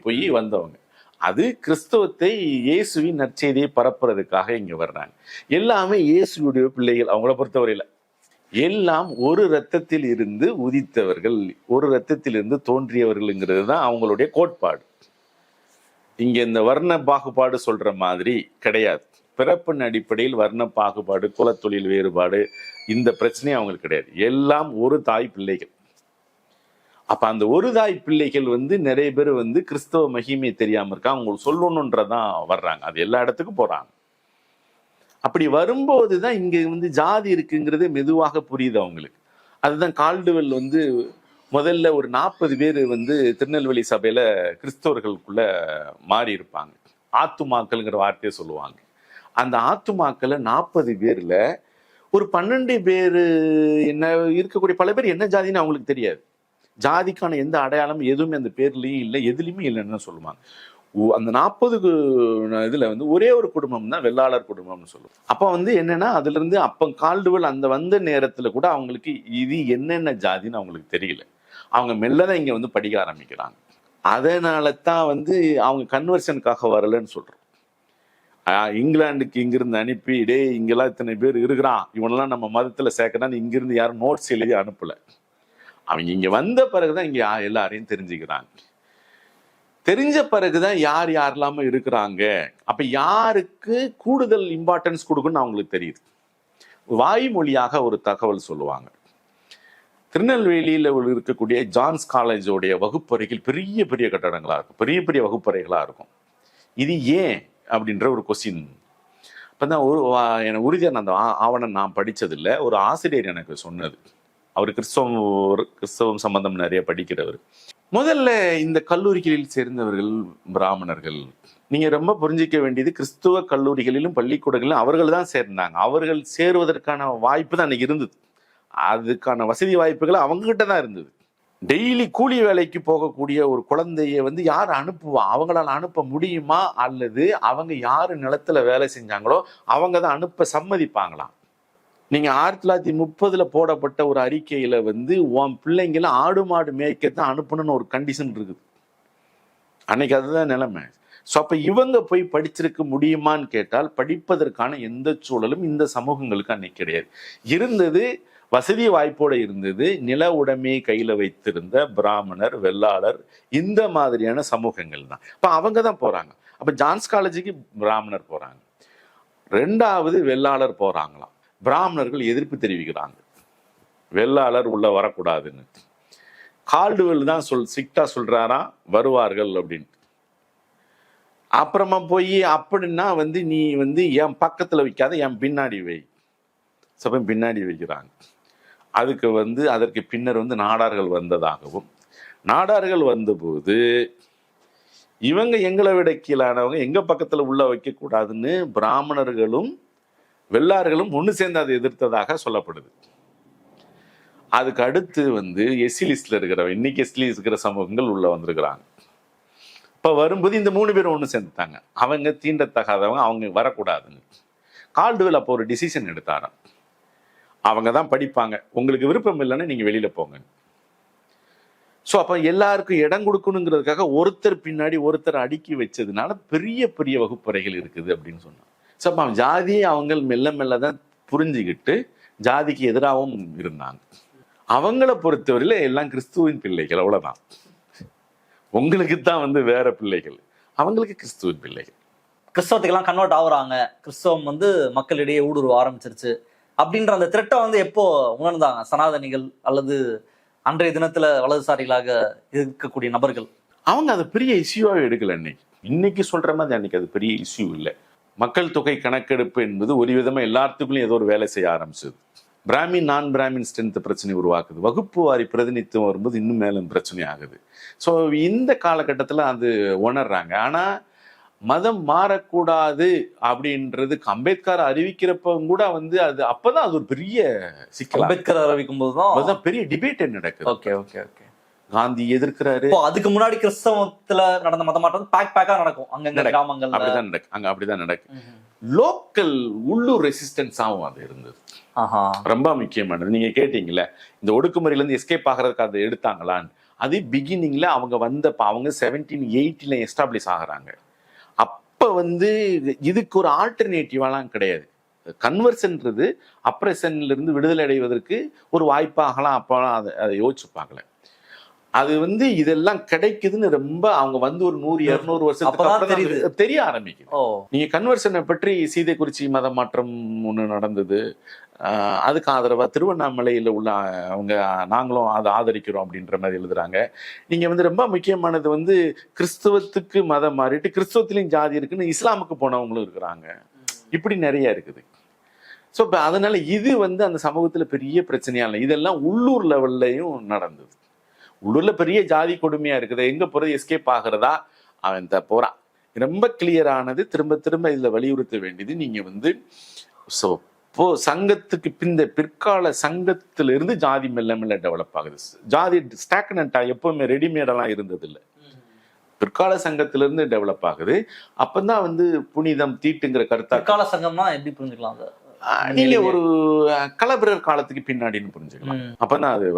போய் வந்தவங்க. அது கிறிஸ்தவத்தை, இயேசுவின் நற்செய்தியை பரப்புறதுக்காக இங்க வர்றாங்க. எல்லாமே இயேசுடைய பிள்ளைகள். அவங்கள பொறுத்தவரையில எல்லாம் ஒரு ரத்தத்தில் இருந்து உதித்தவர்கள், ஒரு ரத்தத்தில் இருந்து தோன்றியவர்கள்ங்கிறது தான் அவங்களுடைய கோட்பாடு. இங்க இந்த வர்ண பாகுபாடு சொல்ற மாதிரி கிடையாது. பிறப்பின் அடிப்படையில் வர்ண பாகுபாடு, குலத்தொழில் வேறுபாடு, இந்த பிரச்சனையே அவங்களுக்கு கிடையாது. எல்லாம் ஒரு தாய் பிள்ளைகள். அப்ப அந்த ஒரு தாய் பிள்ளைகள் வந்து நிறைய பேர் வந்து கிறிஸ்தவ மகிமை தெரியாம இருக்கா, அவங்களுக்கு சொல்லணுன்றதான் வர்றாங்க. அது எல்லா இடத்துக்கும் போறாங்க. அப்படி வரும்போதுதான் இங்க வந்து ஜாதி இருக்குங்கிறது மெதுவாக புரியுது அவங்களுக்கு. அதுதான் கால்டுவெல் வந்து முதல்ல ஒரு 40 பேர் வந்து திருநெல்வேலி சபையில கிறிஸ்தவர்களுக்குள்ள மாறி இருப்பாங்க. ஆத்துமாக்கள்ங்கிற வார்த்தையை சொல்லுவாங்க. அந்த ஆத்துமாக்களை 40 பேர்ல ஒரு 12 பேர் என்ன இருக்கக்கூடிய பல பேர் என்ன ஜாதின்னு அவங்களுக்கு தெரியாது. ஜாதிக்கான எந்த அடையாளம் எதுவுமே அந்த பேர்லயும் இல்லை, எதுலையுமே இல்லைன்னு சொல்லுவாங்க. அந்த 40 இதுல வந்து ஒரே ஒரு குடும்பம் தான் வெள்ளாளர் குடும்பம்னு சொல்லுவோம். அப்ப வந்து என்னன்னா, அதுல இருந்து அப்ப கால்டுவெல் அந்த வந்த நேரத்துல கூட அவங்களுக்கு இது என்னென்ன ஜாதின்னு அவங்களுக்கு தெரியல. அவங்க மெல்லதான் இங்க வந்து படிக்க ஆரம்பிக்கிறாங்க. அதனால தான் வந்து அவங்க கன்வர்ஷனுக்காக வரலன்னு சொல்றோம். இங்கிலாந்துக்கு இங்கிருந்து அனுப்பி, டே இங்கெல்லாம் இத்தனை பேர் இருக்கிறான், இவனெல்லாம் நம்ம மதத்துல சேர்க்கணும்னு இங்கிருந்து யாரும் நோட்ஸ் எழுதி அனுப்பல. அவங்க இங்க வந்த பிறகுதான் இங்க எல்லாரையும் தெரிஞ்சுக்கிறாங்க. தெரிஞ்ச பிறகுதான் யார் யாரெல்லாம இருக்கிறாங்க, அப்ப யாருக்கு கூடுதல் இம்பார்ட்டன்ஸ் கொடுக்குன்னு அவங்களுக்கு தெரியுது. வாய்மொழியாக ஒரு தகவல் சொல்லுவாங்க. திருநெல்வேலியில இருக்கக்கூடிய ஜான்ஸ் காலேஜோடைய வகுப்பறைகள் பெரிய பெரிய கட்டடங்களா இருக்கும், பெரிய பெரிய வகுப்பறைகளா இருக்கும். இது ஏன் அப்படின்ற ஒரு கொஸ்டின். இப்பதான் எனக்கு உறுதியான அந்த ஆவணம் நான் படிச்சதில்லை, ஒரு ஆசிரியர் எனக்கு சொன்னது. அவர் கிறிஸ்தவம் சம்பந்தம் நிறைய படிக்கிறவர். முதல்ல இந்த கல்லூரிகளில் சேர்ந்தவர்கள் பிராமணர்கள். நீங்க ரொம்ப புரிஞ்சிக்க வேண்டியது, கிறிஸ்துவ கல்லூரிகளிலும் பள்ளிக்கூடங்களிலும் அவர்கள் தான் சேர்ந்தாங்க. அவர்கள் சேருவதற்கான வாய்ப்பு தான் அன்னைக்கு இருந்தது. அதுக்கான வசதி வாய்ப்புகள் அவங்க கிட்ட தான் இருந்தது. டெய்லி கூலி வேலைக்கு போகக்கூடிய ஒரு குழந்தைய வந்து யார் அனுப்புவா? அவங்களால அனுப்ப முடியுமா? அல்லது அவங்க யாரு நிலத்துல வேலை செஞ்சாங்களோ அவங்க தான் அனுப்ப சம்மதிப்பாங்களாம். நீங்க 1930 போடப்பட்ட ஒரு அறிக்கையில வந்து உன் பிள்ளைங்கள ஆடு மாடு மேய்க்கத்தான் அனுப்பணும்னு ஒரு கண்டிஷன் இருக்குது. அன்னைக்கு அதுதான் நிலைமை. ஸோ அப்ப இவங்க போய் படிச்சிருக்க முடியுமான்னு கேட்டால் படிப்பதற்கான எந்த சூழலும் இந்த சமூகங்களுக்கு அன்னைக்கு கிடையாது. இருந்தது வசதி வாய்ப்போட இருந்தது நில உடைமையை கையில வைத்திருந்த பிராமணர், வெள்ளாளர், இந்த மாதிரியான சமூகங்கள் தான். அப்ப அவங்க தான் போறாங்க. அப்ப ஜான்ஸ் காலேஜுக்கு பிராமணர் போறாங்க, 2வது வெள்ளாளர் போறாங்களாம். பிராமணர்கள் எதிர்ப்பு தெரிவிக்கிறாங்க, வெள்ளாளர் உள்ள வரக்கூடாதுன்னு. கால்டுவெல் தான் ஸ்ட்ரிக்டா சொல்றாராம் வருவார்கள் அப்படின்னு. அப்புறமா போய் அப்படின்னா வந்து நீ வந்து என் பக்கத்துல வைக்காத, என் பின்னாடி வை. சபை பின்னாடி வைக்கிறாங்க. அதுக்கு வந்து அதற்கு பின்னர் வந்து நாடார்கள் வந்ததாகவும், நாடார்கள் வந்தபோது இவங்க எங்களை விட கீழானவங்க எங்க பக்கத்துல உள்ள வைக்க கூடாதுன்னு பிராமணர்களும் வெள்ளார்களும் ஒண்ணு சேர்ந்து அதை எதிர்த்ததாக சொல்லப்படுது. அதுக்கு அடுத்து வந்து எஸ்சி லிஸ்ட்ல இருக்கிறவங்க, இன்னைக்கு எஸ்சி இருக்கிற சமூகங்கள் உள்ள வந்திருக்கிறாங்க. இப்ப வரும்போது இந்த 3 பேரும் ஒண்ணு சேர்ந்துட்டாங்க. அவங்க தீண்டத்தகாதவங்க, அவங்க வரக்கூடாதுன்னு. கால்டுவெல் அப்போ ஒரு டிசிஷன் எடுத்தாராம். அவங்க தான் படிப்பாங்க, உங்களுக்கு விருப்பம் இல்லைன்னு நீங்க வெளியில போங்க. ஸோ அப்போ எல்லாருக்கும் இடம் கொடுக்கணுங்கிறதுக்காக ஒருத்தர் பின்னாடி ஒருத்தர் அடுக்கி வச்சதுனால பெரிய பெரிய வகுப்பறைகள் இருக்குது அப்படின்னு சொன்னான். ஸோ அப்போ ஜாதியை அவங்க மெல்ல மெல்ல தான் புரிஞ்சுக்கிட்டு ஜாதிக்கு எதிராகவும் இருந்தாங்க. அவங்கள பொறுத்தவரையில எல்லாம் கிறிஸ்துவின் பிள்ளைகள், அவ்வளவுதான். உங்களுக்கு தான் வந்து வேற பிள்ளைகள், அவங்களுக்கு கிறிஸ்துவின் பிள்ளைகள். கிறிஸ்தவத்துக்கெல்லாம் கன்வெர்ட் ஆகுறாங்க, கிறிஸ்தவம் வந்து மக்களிடையே ஊடுருவ ஆரம்பிச்சிருச்சு அப்படின்ற அந்த த்ரெட்டை வந்து எப்போ உணர்ந்தாங்க சனாதனிகள் அல்லது அன்றைய தினத்துல வலதுசாரிகளாக இருக்கக்கூடிய நபர்கள்? அவங்க அதை பெரிய இஷ்யூவாக எடுக்கல. இன்னைக்கு சொல்ற மாதிரி அன்னைக்கு அது பெரிய இஷ்யூ இல்லை. மக்கள் தொகை கணக்கெடுப்பு என்பது ஒரு விதமா எல்லாத்துக்குள்ளும் ஏதோ ஒரு வேலை செய்ய ஆரம்பிச்சது. பிராமின் நான் பிராமின் ஸ்ட்ரென்த் பிரச்சனை உருவாக்குது. வகுப்பு வாரி பிரதிநிதித்துவம் வரும்போது இன்னும் மேலும் பிரச்சனை ஆகுது. ஸோ இந்த காலகட்டத்தில் அது உணர்றாங்க. ஆனா மதம் மாறக்கூடாது அப்படின்றதுக்கு அம்பேத்கர் அறிவிக்கிறப்ப கூட வந்து அது அப்பதான் அது ஒரு பெரிய சிக்கல். அம்பேத்கர் அறிவிக்கும் போதுதான் பெரிய டிபேட் நடக்குது. Okay okay okay. காந்தி எதிர்க்கிறாரு. அதுக்கு முன்னாடி கிறிஸ்தவத்துல நடந்த மத மாற்றம் பேக்கா நடக்கும் அங்க கிராமங்கள், அப்படிதான் நடக்கும். அங்க அப்படிதான் நடக்கும். லோக்கல் உள்ளூர் ரெசிஸ்டன்ஸாவும் அது இருந்தது. ரொம்ப முக்கியமானது. நீங்க கேட்டீங்கல்ல இந்த ஒடுக்குமுறையில இருந்து எஸ்கேப் ஆகிறதுக்கு அதை எடுத்தாங்களான்னு. அது பிகினிங்ல அவங்க வந்தப்ப அவங்க 1780 எஸ்டாப்ளிஷ் ஆகுறாங்க. அப்ப வந்து இதுக்கு ஒரு ஆல்டர்னேட்டிவாலாம் கிடையாது. கன்வர்ஷன்றது அப்ரஷன்ல இருந்து விடுதலை அடைவதற்கு ஒரு வாய்ப்பாகலாம் அப்பெல்லாம் அதை யோசிச்சு பார்க்கல. அது வந்து இதெல்லாம் கிடைக்குதுன்னு ரொம்ப அவங்க வந்து ஒரு 100-200 வருஷத்துக்கு தெரிய ஆரம்பிக்குது. நீங்க கன்வர்ஷனை பற்றி சீதைக்குறிச்சி மத மாற்றம் ஒண்ணு நடந்தது. அதுக்கு ஆதரவா திருவண்ணாமலையில உள்ள அவங்க நாங்களும் அதை ஆதரிக்கிறோம் அப்படின்ற மாதிரி எழுதுறாங்க. நீங்க வந்து ரொம்ப முக்கியமானது வந்து கிறிஸ்துவத்துக்கு மதம் மாறிட்டு கிறிஸ்துவத்திலையும் ஜாதி இருக்குன்னு இஸ்லாமுக்கு போனவங்களும் இருக்கிறாங்க. இப்படி நிறைய இருக்குது. ஸோ இப்போ அதனால இது வந்து அந்த சமூகத்துல பெரிய பிரச்சனையா இல்லை. இதெல்லாம் உள்ளூர் லெவல்லையும் நடந்தது. உள்ளூர்ல பெரிய ஜாதி கொடுமையா இருக்குது. எங்க போறது, எஸ்கேப் ஆகிறதா, அவன் போறான். ரொம்ப கிளியரானது. திரும்ப திரும்ப இதுல வலியுறுத்த வேண்டியது, நீங்க வந்து சங்கத்துக்கு பிற்கால சங்கத்திலிருந்து ஜாதி மெல்ல மெல்ல டெவலப் ஆகுது. ஜாதி ஸ்டாக்னண்டா எப்பவுமே ரெடிமேடெல்லாம் இருந்தது இல்லை. பிற்கால சங்கத்திலிருந்து டெவலப் ஆகுது. அப்பதான் வந்து புனிதம் தீட்டுங்கிற கருத்தா. பிற்கால சங்கம்னா எப்படி புரிஞ்சுக்கலாம்? நீங்க ஒரு கலபிரர் காலத்துக்கு பின்னாடின்னு புரிஞ்சுக்கலாம். அப்பதான் அது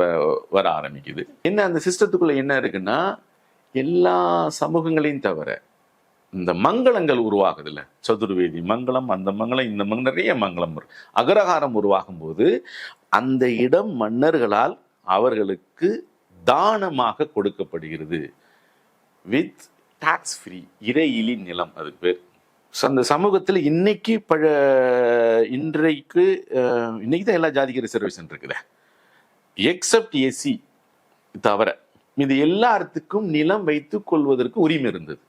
வர ஆரம்பிக்குது. என்ன அந்த சிஸ்டத்துக்குள்ள என்ன இருக்குன்னா, எல்லா சமூகங்களையும் தவிர இந்த மங்களங்கள் உருவாகுது இல்ல, சதுர்வேதி மங்களம், அந்த மங்களம், இந்த மங்களம், நிறைய மங்களம், அகரகாரம் உருவாகும் போது அந்த இடம் மன்னர்களால் அவர்களுக்கு தானமாக கொடுக்கப்படுகிறது. வித் டாக்ஸ் ஃப்ரீ, இறையிலி நிலம் அதுக்கு பேர். அந்த சமூகத்தில் இன்னைக்கு இன்றைக்கு தான் எல்லா ஜாதிக்கு ரிசர்வேஷன் இருக்குது. எக்ஸப்ட் எஸ்சி தவிர இது எல்லாத்துக்கும் நிலம் வைத்துக் கொள்வதற்கு உரிமை இருந்தது.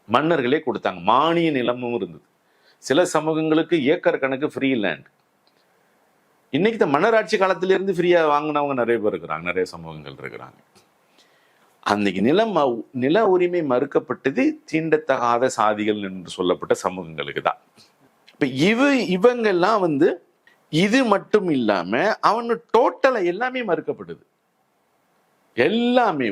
மன்னர்களே கொடுத்தாங்க. மானிய நிலமும் இருந்தது. சில சமூகங்களுக்கு ஏக்கர் கணக்கு ஃப்ரீ லேண்ட். இன்னைக்கு இந்த மன்னராட்சி காலத்திலிருந்து ஃப்ரீயா வாங்கினவங்க நிறைய பேர் இருக்கிறாங்க, நிறைய சமூகங்கள் இருக்கிறாங்க. அன்னைக்கு நில உரிமை மறுக்கப்பட்டது தீண்டத்தகாத சாதிகள் என்று சொல்லப்பட்ட சமூகங்களுக்கு தான். இப்ப இவங்கெல்லாம் வந்து இது மட்டும் இல்லாம அவனு டோட்டலா எல்லாமே மறுக்கப்படுது. எல்லாமே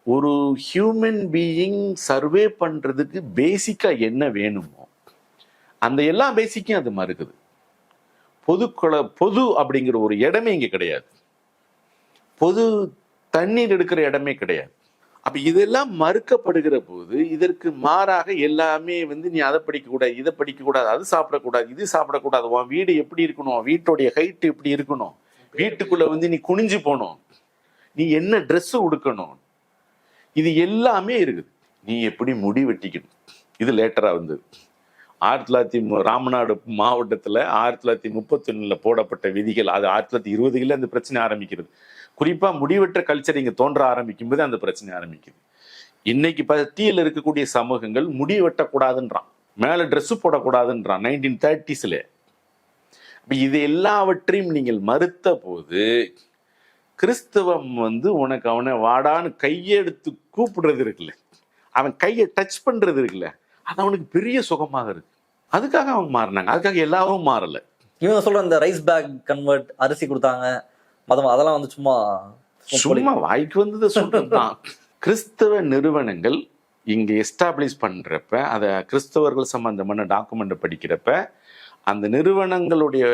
ஒரு ஹியூமன் பீயிங் சர்வே பண்றதுக்கு பேசிக்கா என்ன வேணுமோ அந்த எல்லா பேசிக்கும் அது மறுக்குது. பொது அப்படிங்கிற ஒரு இடமே இங்க கிடையாது. பொது தண்ணீர் எடுக்கிற இடமே கிடையாது. அப்ப இதெல்லாம் மறுக்கப்படுகிற போது இதற்கு மாறாக எல்லாமே வந்து நீ அதை படிக்க கூடாது, இதை படிக்க கூடாது, அது சாப்பிடக்கூடாது, இது சாப்பிடக்கூடாது, உன் வீடு எப்படி இருக்கணும், வீட்டுடைய ஹைட் எப்படி இருக்கணும், வீட்டுக்குள்ள வந்து நீ குனிஞ்சு போகணும், நீ என்ன ட்ரெஸ் உடுக்கணும், இது எல்லாமே இருக்குது. நீ எப்படி முடி வெட்டிக்கணும், இது லேட்டரா வந்தது. 1900 ராமநாடு மாவட்டத்துல 1931 போடப்பட்ட விதிகள். அது 1920களில் அந்த பிரச்சனை ஆரம்பிக்கிறது. குறிப்பா முடிவற்ற கல்ச்சர் இங்க தோன்ற ஆரம்பிக்கும் போது அந்த பிரச்சனை ஆரம்பிக்குது. இன்னைக்கு பத்தியில் இருக்கக்கூடிய சமூகங்கள் முடி வெட்டக்கூடாதுன்றான், மேல ட்ரெஸ் போடக்கூடாதுன்றான் 1930s. இது எல்லாவற்றையும் நீங்கள் மறுத்த போது கிறிஸ்தவம் உனக்கு அவனை வாடான்னு கையெடுத்து கூப்பிடுறது இருக்குல்ல, அவன் கையை டச் பண்றது இருக்குல்ல, அது அவனுக்கு பெரிய சுகமாக இருக்கு. அதுக்காக அவங்க மாறினாங்க, அதுக்காக எல்லாரும் மாறல. இவங்க சொல்ற இந்த ரைஸ் பேக் கன்வெர்ட், அரிசி கொடுத்தாங்க மதம், அதெல்லாம் சும்மா வாய்க்கு வந்தது சொல்றதுதான். கிறிஸ்தவ நிறுவனங்கள் இங்க எஸ்டாப்ளிஷ் பண்றப்ப, அதை கிறிஸ்தவர்கள் சம்பந்தமான டாக்குமெண்ட் படிக்கிறப்ப, அந்த நிறுவனங்களுடைய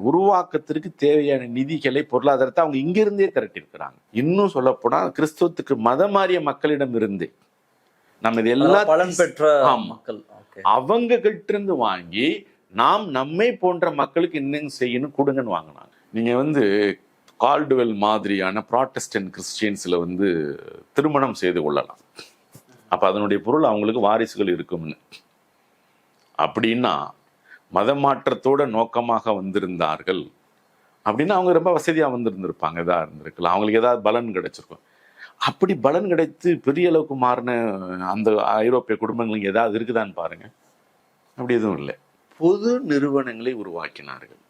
உருவாக்கத்திற்கு தேவையான நிதிகளை, பொருளாதாரத்தை அவங்க இங்கிருந்தே திரட்டிருக்கிறாங்க. இன்னும் சொல்ல போனா கிறிஸ்தவத்துக்கு மதம் மாறிய மக்களிடம் இருந்தே நம்ம இது எல்லாம் பலன் பெற்ற மக்கள் அவங்க கிட்ட இருந்து வாங்கி நாம் நம்மை போன்ற மக்களுக்கு இன்னும் செய்யணும் கொடுங்கன்னு வாங்கினாங்க. நீங்க கால்டுவெல் மாதிரியான ப்ராட்டஸ்டன்ட் கிறிஸ்டியன்ஸ்ல திருமணம் செய்து கொள்ளலாம். அப்ப அதனுடைய பொருள் அவங்களுக்கு வாரிசுகள் இருக்கும்னு. அப்படின்னா மத மாற்றத்தோட நோக்கமாக வந்திருந்தார்கள் அப்படின்னா அவங்க ரொம்ப வசதியா வந்திருந்திருப்பாங்க, இதா இருந்திருக்கலாம், அவங்களுக்கு ஏதாவது பலன் கிடைச்சிருக்கும். அப்படி பலன் கிடைத்து பெரிய அளவுக்கு மாறின அந்த ஐரோப்பிய குடும்பங்களுக்கு ஏதாவது இருக்குதான்னு பாருங்க. அப்படி எதுவும் இல்லை. பொது நிறுவனங்களை உருவாக்கினார்கள்.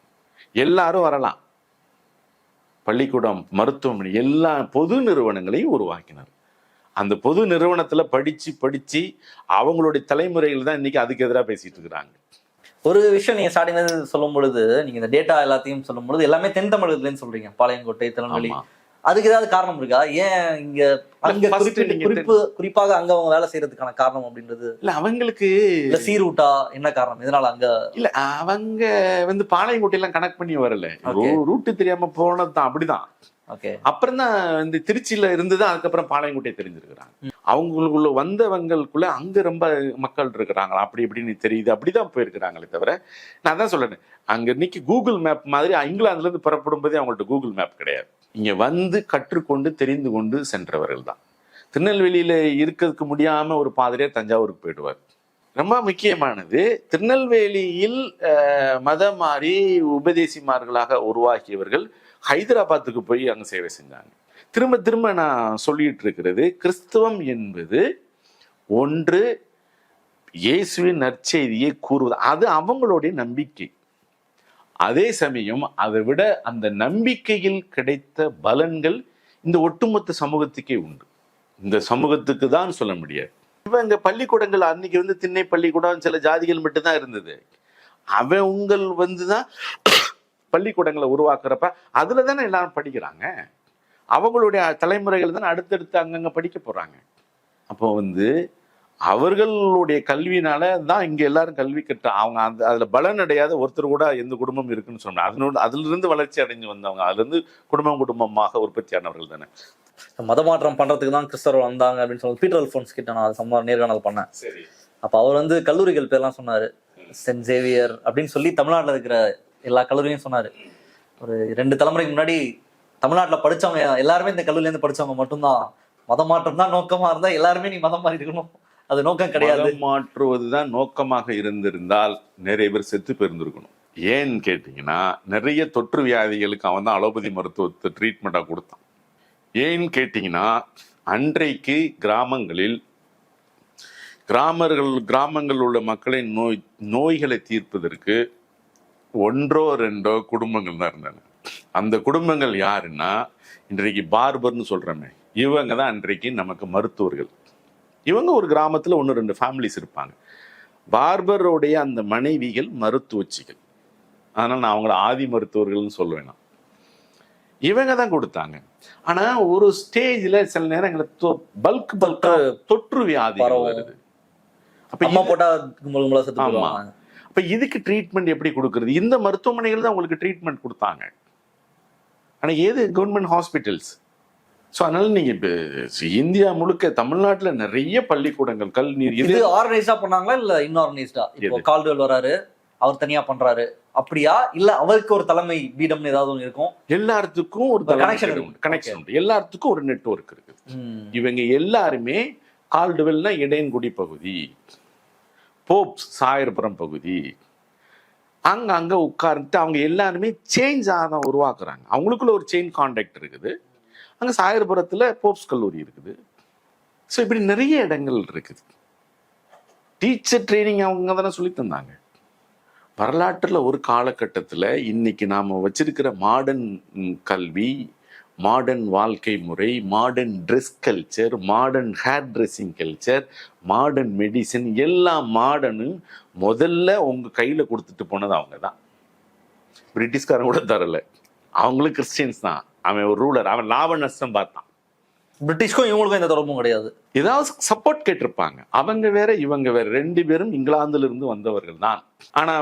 எல்லாரும் வரலாம், பள்ளிக்கூடம், மருத்துவமனை, எல்லா பொது நிறுவனங்களையும் உருவாக்கினார். அந்த பொது நிறுவனத்துல படிச்சு அவங்களுடைய தலைமுறைகள் தான் இன்னைக்கு அதுக்கு எதிராக பேசிட்டு இருக்கிறாங்க. ஒரு விஷயம் நீங்க ஸ்டார்டிங்ல சொல்லும் பொழுது, நீங்க இந்த டேட்டா எல்லாத்தையும் சொல்லும் பொழுது எல்லாமே தென் தமிழகத்துலன்னு சொல்றீங்க, பாளையங்கோட்டை, திருநெல்வேலி. அதுக்கு ஏதாவது காரணம் இருக்கா? ஏன் இங்க அங்க குறிப்பாக அங்க அவங்க வேலை செய்யறதுக்கான காரணம் அப்படின்றது இல்ல அவங்களுக்கு இல்ல சீரூட்டா என்ன காரணம், இதனால அங்க இல்ல அவங்க பாளையங்கோட்டை எல்லாம் கனெக்ட் பண்ணி வரல, ரூட்டு தெரியாம போனதுதான். அப்படிதான். அப்புறம் தான் திருச்சியில இருந்துதான் அதுக்கப்புறம் பாளையங்கோட்டை தெரிஞ்சிருக்கிறாங்க. அவங்களுக்குள்ள வந்தவங்களுக்குள்ள அங்க ரொம்ப மக்கள் இருக்கிறாங்களா அப்படி இப்படின்னு தெரியுது, அப்படிதான் போயிருக்கிறாங்களே தவிர, நான் தான் சொல்றேன், அங்க இன்னைக்கு கூகுள் மேப் மாதிரி இங்கிலாந்துல இருந்து புறப்படும் போதே அவங்கள்ட்ட கூகுள் மேப் கிடையாது. இங்க கற்றுக்கொண்டு தெரிந்து கொண்டு சென்றவர்கள் தான். திருநெல்வேலியில இருக்கிறதுக்கு முடியாம ஒரு பாதிரியார் தஞ்சாவூருக்கு போயிடுவார். ரொம்ப முக்கியமானது, திருநெல்வேலியில் மதம் மாறி உபதேசிமார்களாக உருவாக்கியவர்கள் ஹைதராபாத்துக்கு போய் அங்க சேவை செஞ்சாங்க. திரும்ப திரும்ப நான் சொல்லிட்டு இருக்கிறது, கிறிஸ்தவம் என்பது ஒன்று இயேசுவின் நற்செய்தியை கூறுவது, அது அவங்களுடைய நம்பிக்கை. அதே சமயம் அதை விட அந்த நம்பிக்கையில் கிடைத்த பலன்கள் இந்த ஒட்டுமொத்த சமூகத்துக்கே உண்டு. இந்த சமூகத்துக்கு தான் சொல்ல முடியாது. இவங்க பள்ளிக்கூடங்கள் அன்னைக்கு திண்ணை பள்ளிக்கூடம் சில ஜாதிகள் மட்டும்தான் இருந்தது. அவங்க தான் பள்ளிக்கூடங்களை உருவாக்குறப்ப அதுல தானே எல்லாரும் படிக்கிறாங்க. அவங்களுடைய தலைமுறைகள் தானே அடுத்தடுத்து அங்கங்க படிக்க போறாங்க. அப்போ அவர்களுடைய கல்வியினால தான் இங்க எல்லாரும் கல்வி கற்ற அவங்க அதுல பலன் அடையாத ஒருத்தர் கூட எந்த குடும்பம் இருக்குன்னு சொன்னாங்க. அதுல இருந்து வளர்ச்சி அடைஞ்சு வந்தவங்க, அதுல இருந்து குடும்பமாக உற்பத்தியானவர்கள் தானே. மதமாற்றம் பண்றதுக்கு தான் கிறிஸ்தவர்கள் வந்தாங்க அப்படின்னு சொல்லி பீட்டர் அல்ஃபோன்ஸ் கிட்ட நான் சம்ம நேர்காணல் பண்ணேன். அப்ப அவர் கல்லூரிகள் பேர்லாம் சொன்னாரு, சென்ட் சேவியர் அப்படின்னு சொல்லி தமிழ்நாட்டில் இருக்கிற எல்லா கல்லூரியும் சொன்னாரு. ஒரு 2 தலைமுறைக்கு முன்னாடி தமிழ்நாட்டில் படிச்சவங்க எல்லாருமே இந்த கல்லூரில இருந்து படிச்சவங்க மட்டும்தான், மதம் மாற்றம் தான் நோக்கமா இருந்தா எல்லாருமே நீ மதம் மாறி இருக்கணும், அது நோக்கம் கிடையாது. மாற்றுவதுதான் நோக்கமாக இருந்திருந்தால் நிறைய பேர் செத்து போயிருந்திருக்கணும். ஏன்னு கேட்டீங்கன்னா, நிறைய தொற்று வியாதிகளுக்கு அவன் தான் அலோபதி மருத்துவத்தை ட்ரீட்மெண்டா கொடுத்தான். ஏன்னு கேட்டீங்கன்னா, அன்றைக்கு கிராமங்கள் உள்ள மக்களின் நோய்களை தீர்ப்பதற்கு 1 or 2 குடும்பங்கள் தான் இருந்தாங்க. அந்த குடும்பங்கள் யாருன்னா, இன்றைக்கு பார்பர்னு சொல்றோமே, இவங்க தான் அன்றைக்கு நமக்கு மருத்துவர்கள். இவங்க ஒரு கிராமத்துல 1-2 ஃபேமிலிஸ் இருப்பாங்க. பார்பருடைய அந்த மனைவிகள் மருத்துவச்சிகள். அதனால நான் அவங்கள ஆதி மருத்துவர்கள்னு சொல்லுவேன். இவங்க தான் கொடுத்தாங்க. ஆனா ஒரு ஸ்டேஜ்ல சில நேரங்களில் பல்கா தொற்று வியாதி வருது. அப்ப இதுக்கு ட்ரீட்மெண்ட் எப்படி கொடுக்கறது? இந்த மருத்துவமனைகள் தான் உங்களுக்கு ட்ரீட்மெண்ட் கொடுத்தாங்க. ஆனா ஏது கவர்மெண்ட் ஹாஸ்பிட்டல்ஸ். ஸோ அதனால நீங்க இப்போ இந்தியா முழுக்க தமிழ்நாட்டுல நிறைய பள்ளிக்கூடங்கள் கல்நீர் இது ஆர்கனைஸ்டா பண்ணாங்களா இல்ல இன்ஆர்கனைஸ்டா? இப்போ கால்டுவெல் வராரு, அவர் தனியா பண்றாரு, அப்படியா? இல்ல அவருக்கு ஒரு தலைமை பீடம்னு ஏதாவது ஒன்று இருக்கும்? எல்லாத்துக்கும் ஒரு கனெக்ஷன் உண்டு, எல்லாத்துக்கும் ஒரு நெட்வொர்க் இருக்கு. இவங்க எல்லாருமே கால்டுவெல்னா இடையன்குடி பகுதி, போப்ஸ் சாயர்புரம் பகுதி, அங்க உட்கார்ந்துட்டு அவங்க எல்லாருமே சேஞ்ச் உருவாக்குறாங்க. அவங்களுக்குள்ள ஒரு செயின் கான்டாக்ட் இருக்குது. அங்க சாயர்புரத்துல போப்ஸ் கல்லூரி இருக்குது. ஸோ இப்படி நிறைய இடங்கள் இருக்குது. டீச்சர் ட்ரைனிங் அவங்க தானே சொல்லி தந்தாங்க. வரலாற்றுல ஒரு காலகட்டத்தில் இன்னைக்கு நாம வச்சிருக்கிற மாடர்ன் கல்வி, மாடர்ன் வாழ்க்கை முறை, modern dress culture, modern hair dressing culture, modern medicine, எல்லா மாடர்னும் முதல்ல உங்க கையில கொடுத்துட்டு போனது அவங்க தான். பிரிட்டிஷ்காரன் கூட தரல. அவங்களும் கிறிஸ்டியன்ஸ் தான். அவன் ஒரு ரூலர், அவன் லாப நஷ்டம் பார்த்தான். பிரிட்டிஷ்க்கும் இவங்களுக்கும் எந்த தொடர்பும் கிடையாது. ஏதாவது சப்போர்ட் கேட்டிருப்பாங்க. அவங்க வேற இவங்க வேற, ரெண்டு பேரும் இங்கிலாந்துல இருந்து வந்தவர்கள் தான். ஆனா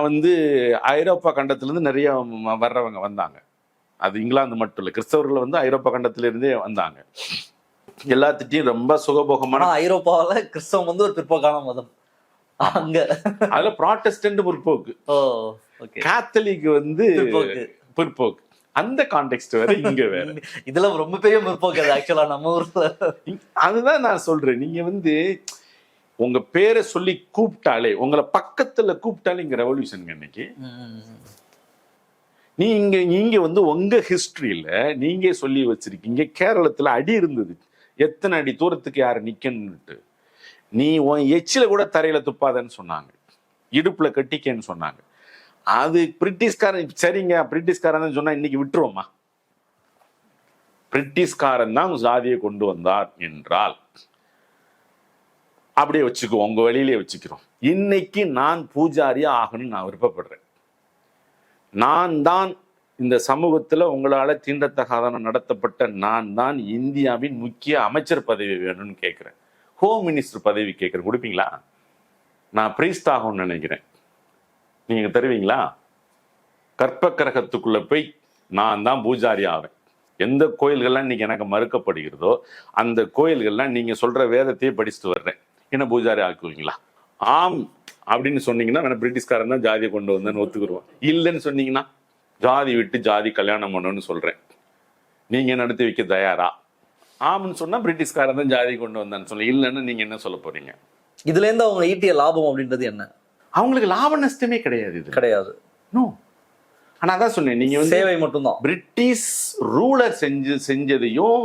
ஐரோப்பா கண்டத்திலிருந்து நிறைய வர்றவங்க வந்தாங்க. அது இங்கிலாந்து மட்டும் இல்ல, கிறிஸ்தவர்கள் ஐரோப்பா கண்டத்தில இருந்தே வந்தாங்க. எல்லாத்திட்டையும் ரொம்ப சுகபோகமான. ஐரோப்பாவில கிறிஸ்தவம் ஒரு பிற்போக்கான மதம். அங்க அதுல ப்ராட்டஸ்டன்ட் முற்போக்கு, கேத்தலிக் பிற்போக்கு. அந்த கான்டெக்ஸ்ட் வேற, இங்க வேற. இதுல ரொம்ப பெரிய முற்போக்கு ஆக்சுவலா நம்ம ஊர்ல. அதுதான் நான் சொல்றேன். நீங்க உங்க பேரை சொல்லி கூப்பிட்டாலே, உங்களை பக்கத்துல கூப்பிட்டாலே இங்க ரெவல்யூஷன். இன்னைக்கு நீங்க உங்க ஹிஸ்டரியில நீங்க சொல்லி வச்சிருக்கீங்க, கேரளத்துல அடி இருந்தது, எத்தனை அடி தூரத்துக்கு யாரு நிக்கணும்னுட்டு. நீ உன் எச்சில கூட தரையில துப்பாதன்னு சொன்னாங்க, இடுப்புல கட்டிக்கன்னு சொன்னாங்க. அது பிரிட்டிஷ்காரன். சரிங்க, பிரிட்டிஷ்காரன் சொன்னா இன்னைக்கு விட்டுருவோமா? பிரிட்டிஷ்காரன் தான் ஜாதியை கொண்டு வந்தார் என்றால் அப்படியே வச்சுக்குவோம், உங்க வழியிலே வச்சுக்கிறோம். இன்னைக்கு நான் பூஜாரியா ஆகணும்னு நான் விருப்பப்படுறேன். நான் தான் இந்த சமூகத்துல உங்களால தீண்டத்தகாதன நடத்தப்பட்ட நான் தான் இந்தியாவின் முக்கிய அமைச்சர் பதவி வேணும்னு கேட்கிறேன். ஹோம் மினிஸ்டர் பதவி கேட்கிறேன். கொடுப்பீங்களா? நான் பிரீஸ்ட் ஆகும்னு நினைக்கிறேன். நீங்க தருவீங்களா? கற்ப கிரகத்துக்குள்ள போய் நான் தான் பூஜாரி ஆவேன். எந்த கோயில்கள்லாம் இன்னைக்கு எனக்கு மறுக்கப்படுகிறதோ அந்த கோயில்கள்லாம் நீங்க சொல்ற வேதத்தையே படிச்சுட்டு வர்றேன், என்ன பூஜாரி ஆக்குவீங்களா? ஆம் அப்படின்னு சொன்னீங்கன்னா நான் பிரிட்டிஷ்காரன் தான் ஜாதியை கொண்டு வந்தேன்னு ஒத்துக்குருவேன். இல்லைன்னு சொன்னீங்கன்னா ஜாதி விட்டு ஜாதி கல்யாணம் பண்ணணும்னு சொல்றேன், நீங்க நடத்தி வைக்க தயாரா? ஆம்னு சொன்னா பிரிட்டிஷ்காரன் தான் ஜாதி கொண்டு வந்தேன்னு சொல்ல, இல்லைன்னு நீங்க என்ன சொல்ல போறீங்க? இதுல இருந்து அவங்க ஈட்டிய லாபம் அப்படின்றது என்ன? அவங்களுக்கு லாப நஷ்டமே கிடையாது. இது கிடையாது. நோ. ஆனா அதான் சொன்னேன், நீங்க சேவை மட்டும்தான். பிரிட்டிஷ் ரூலர் செஞ்சதையும்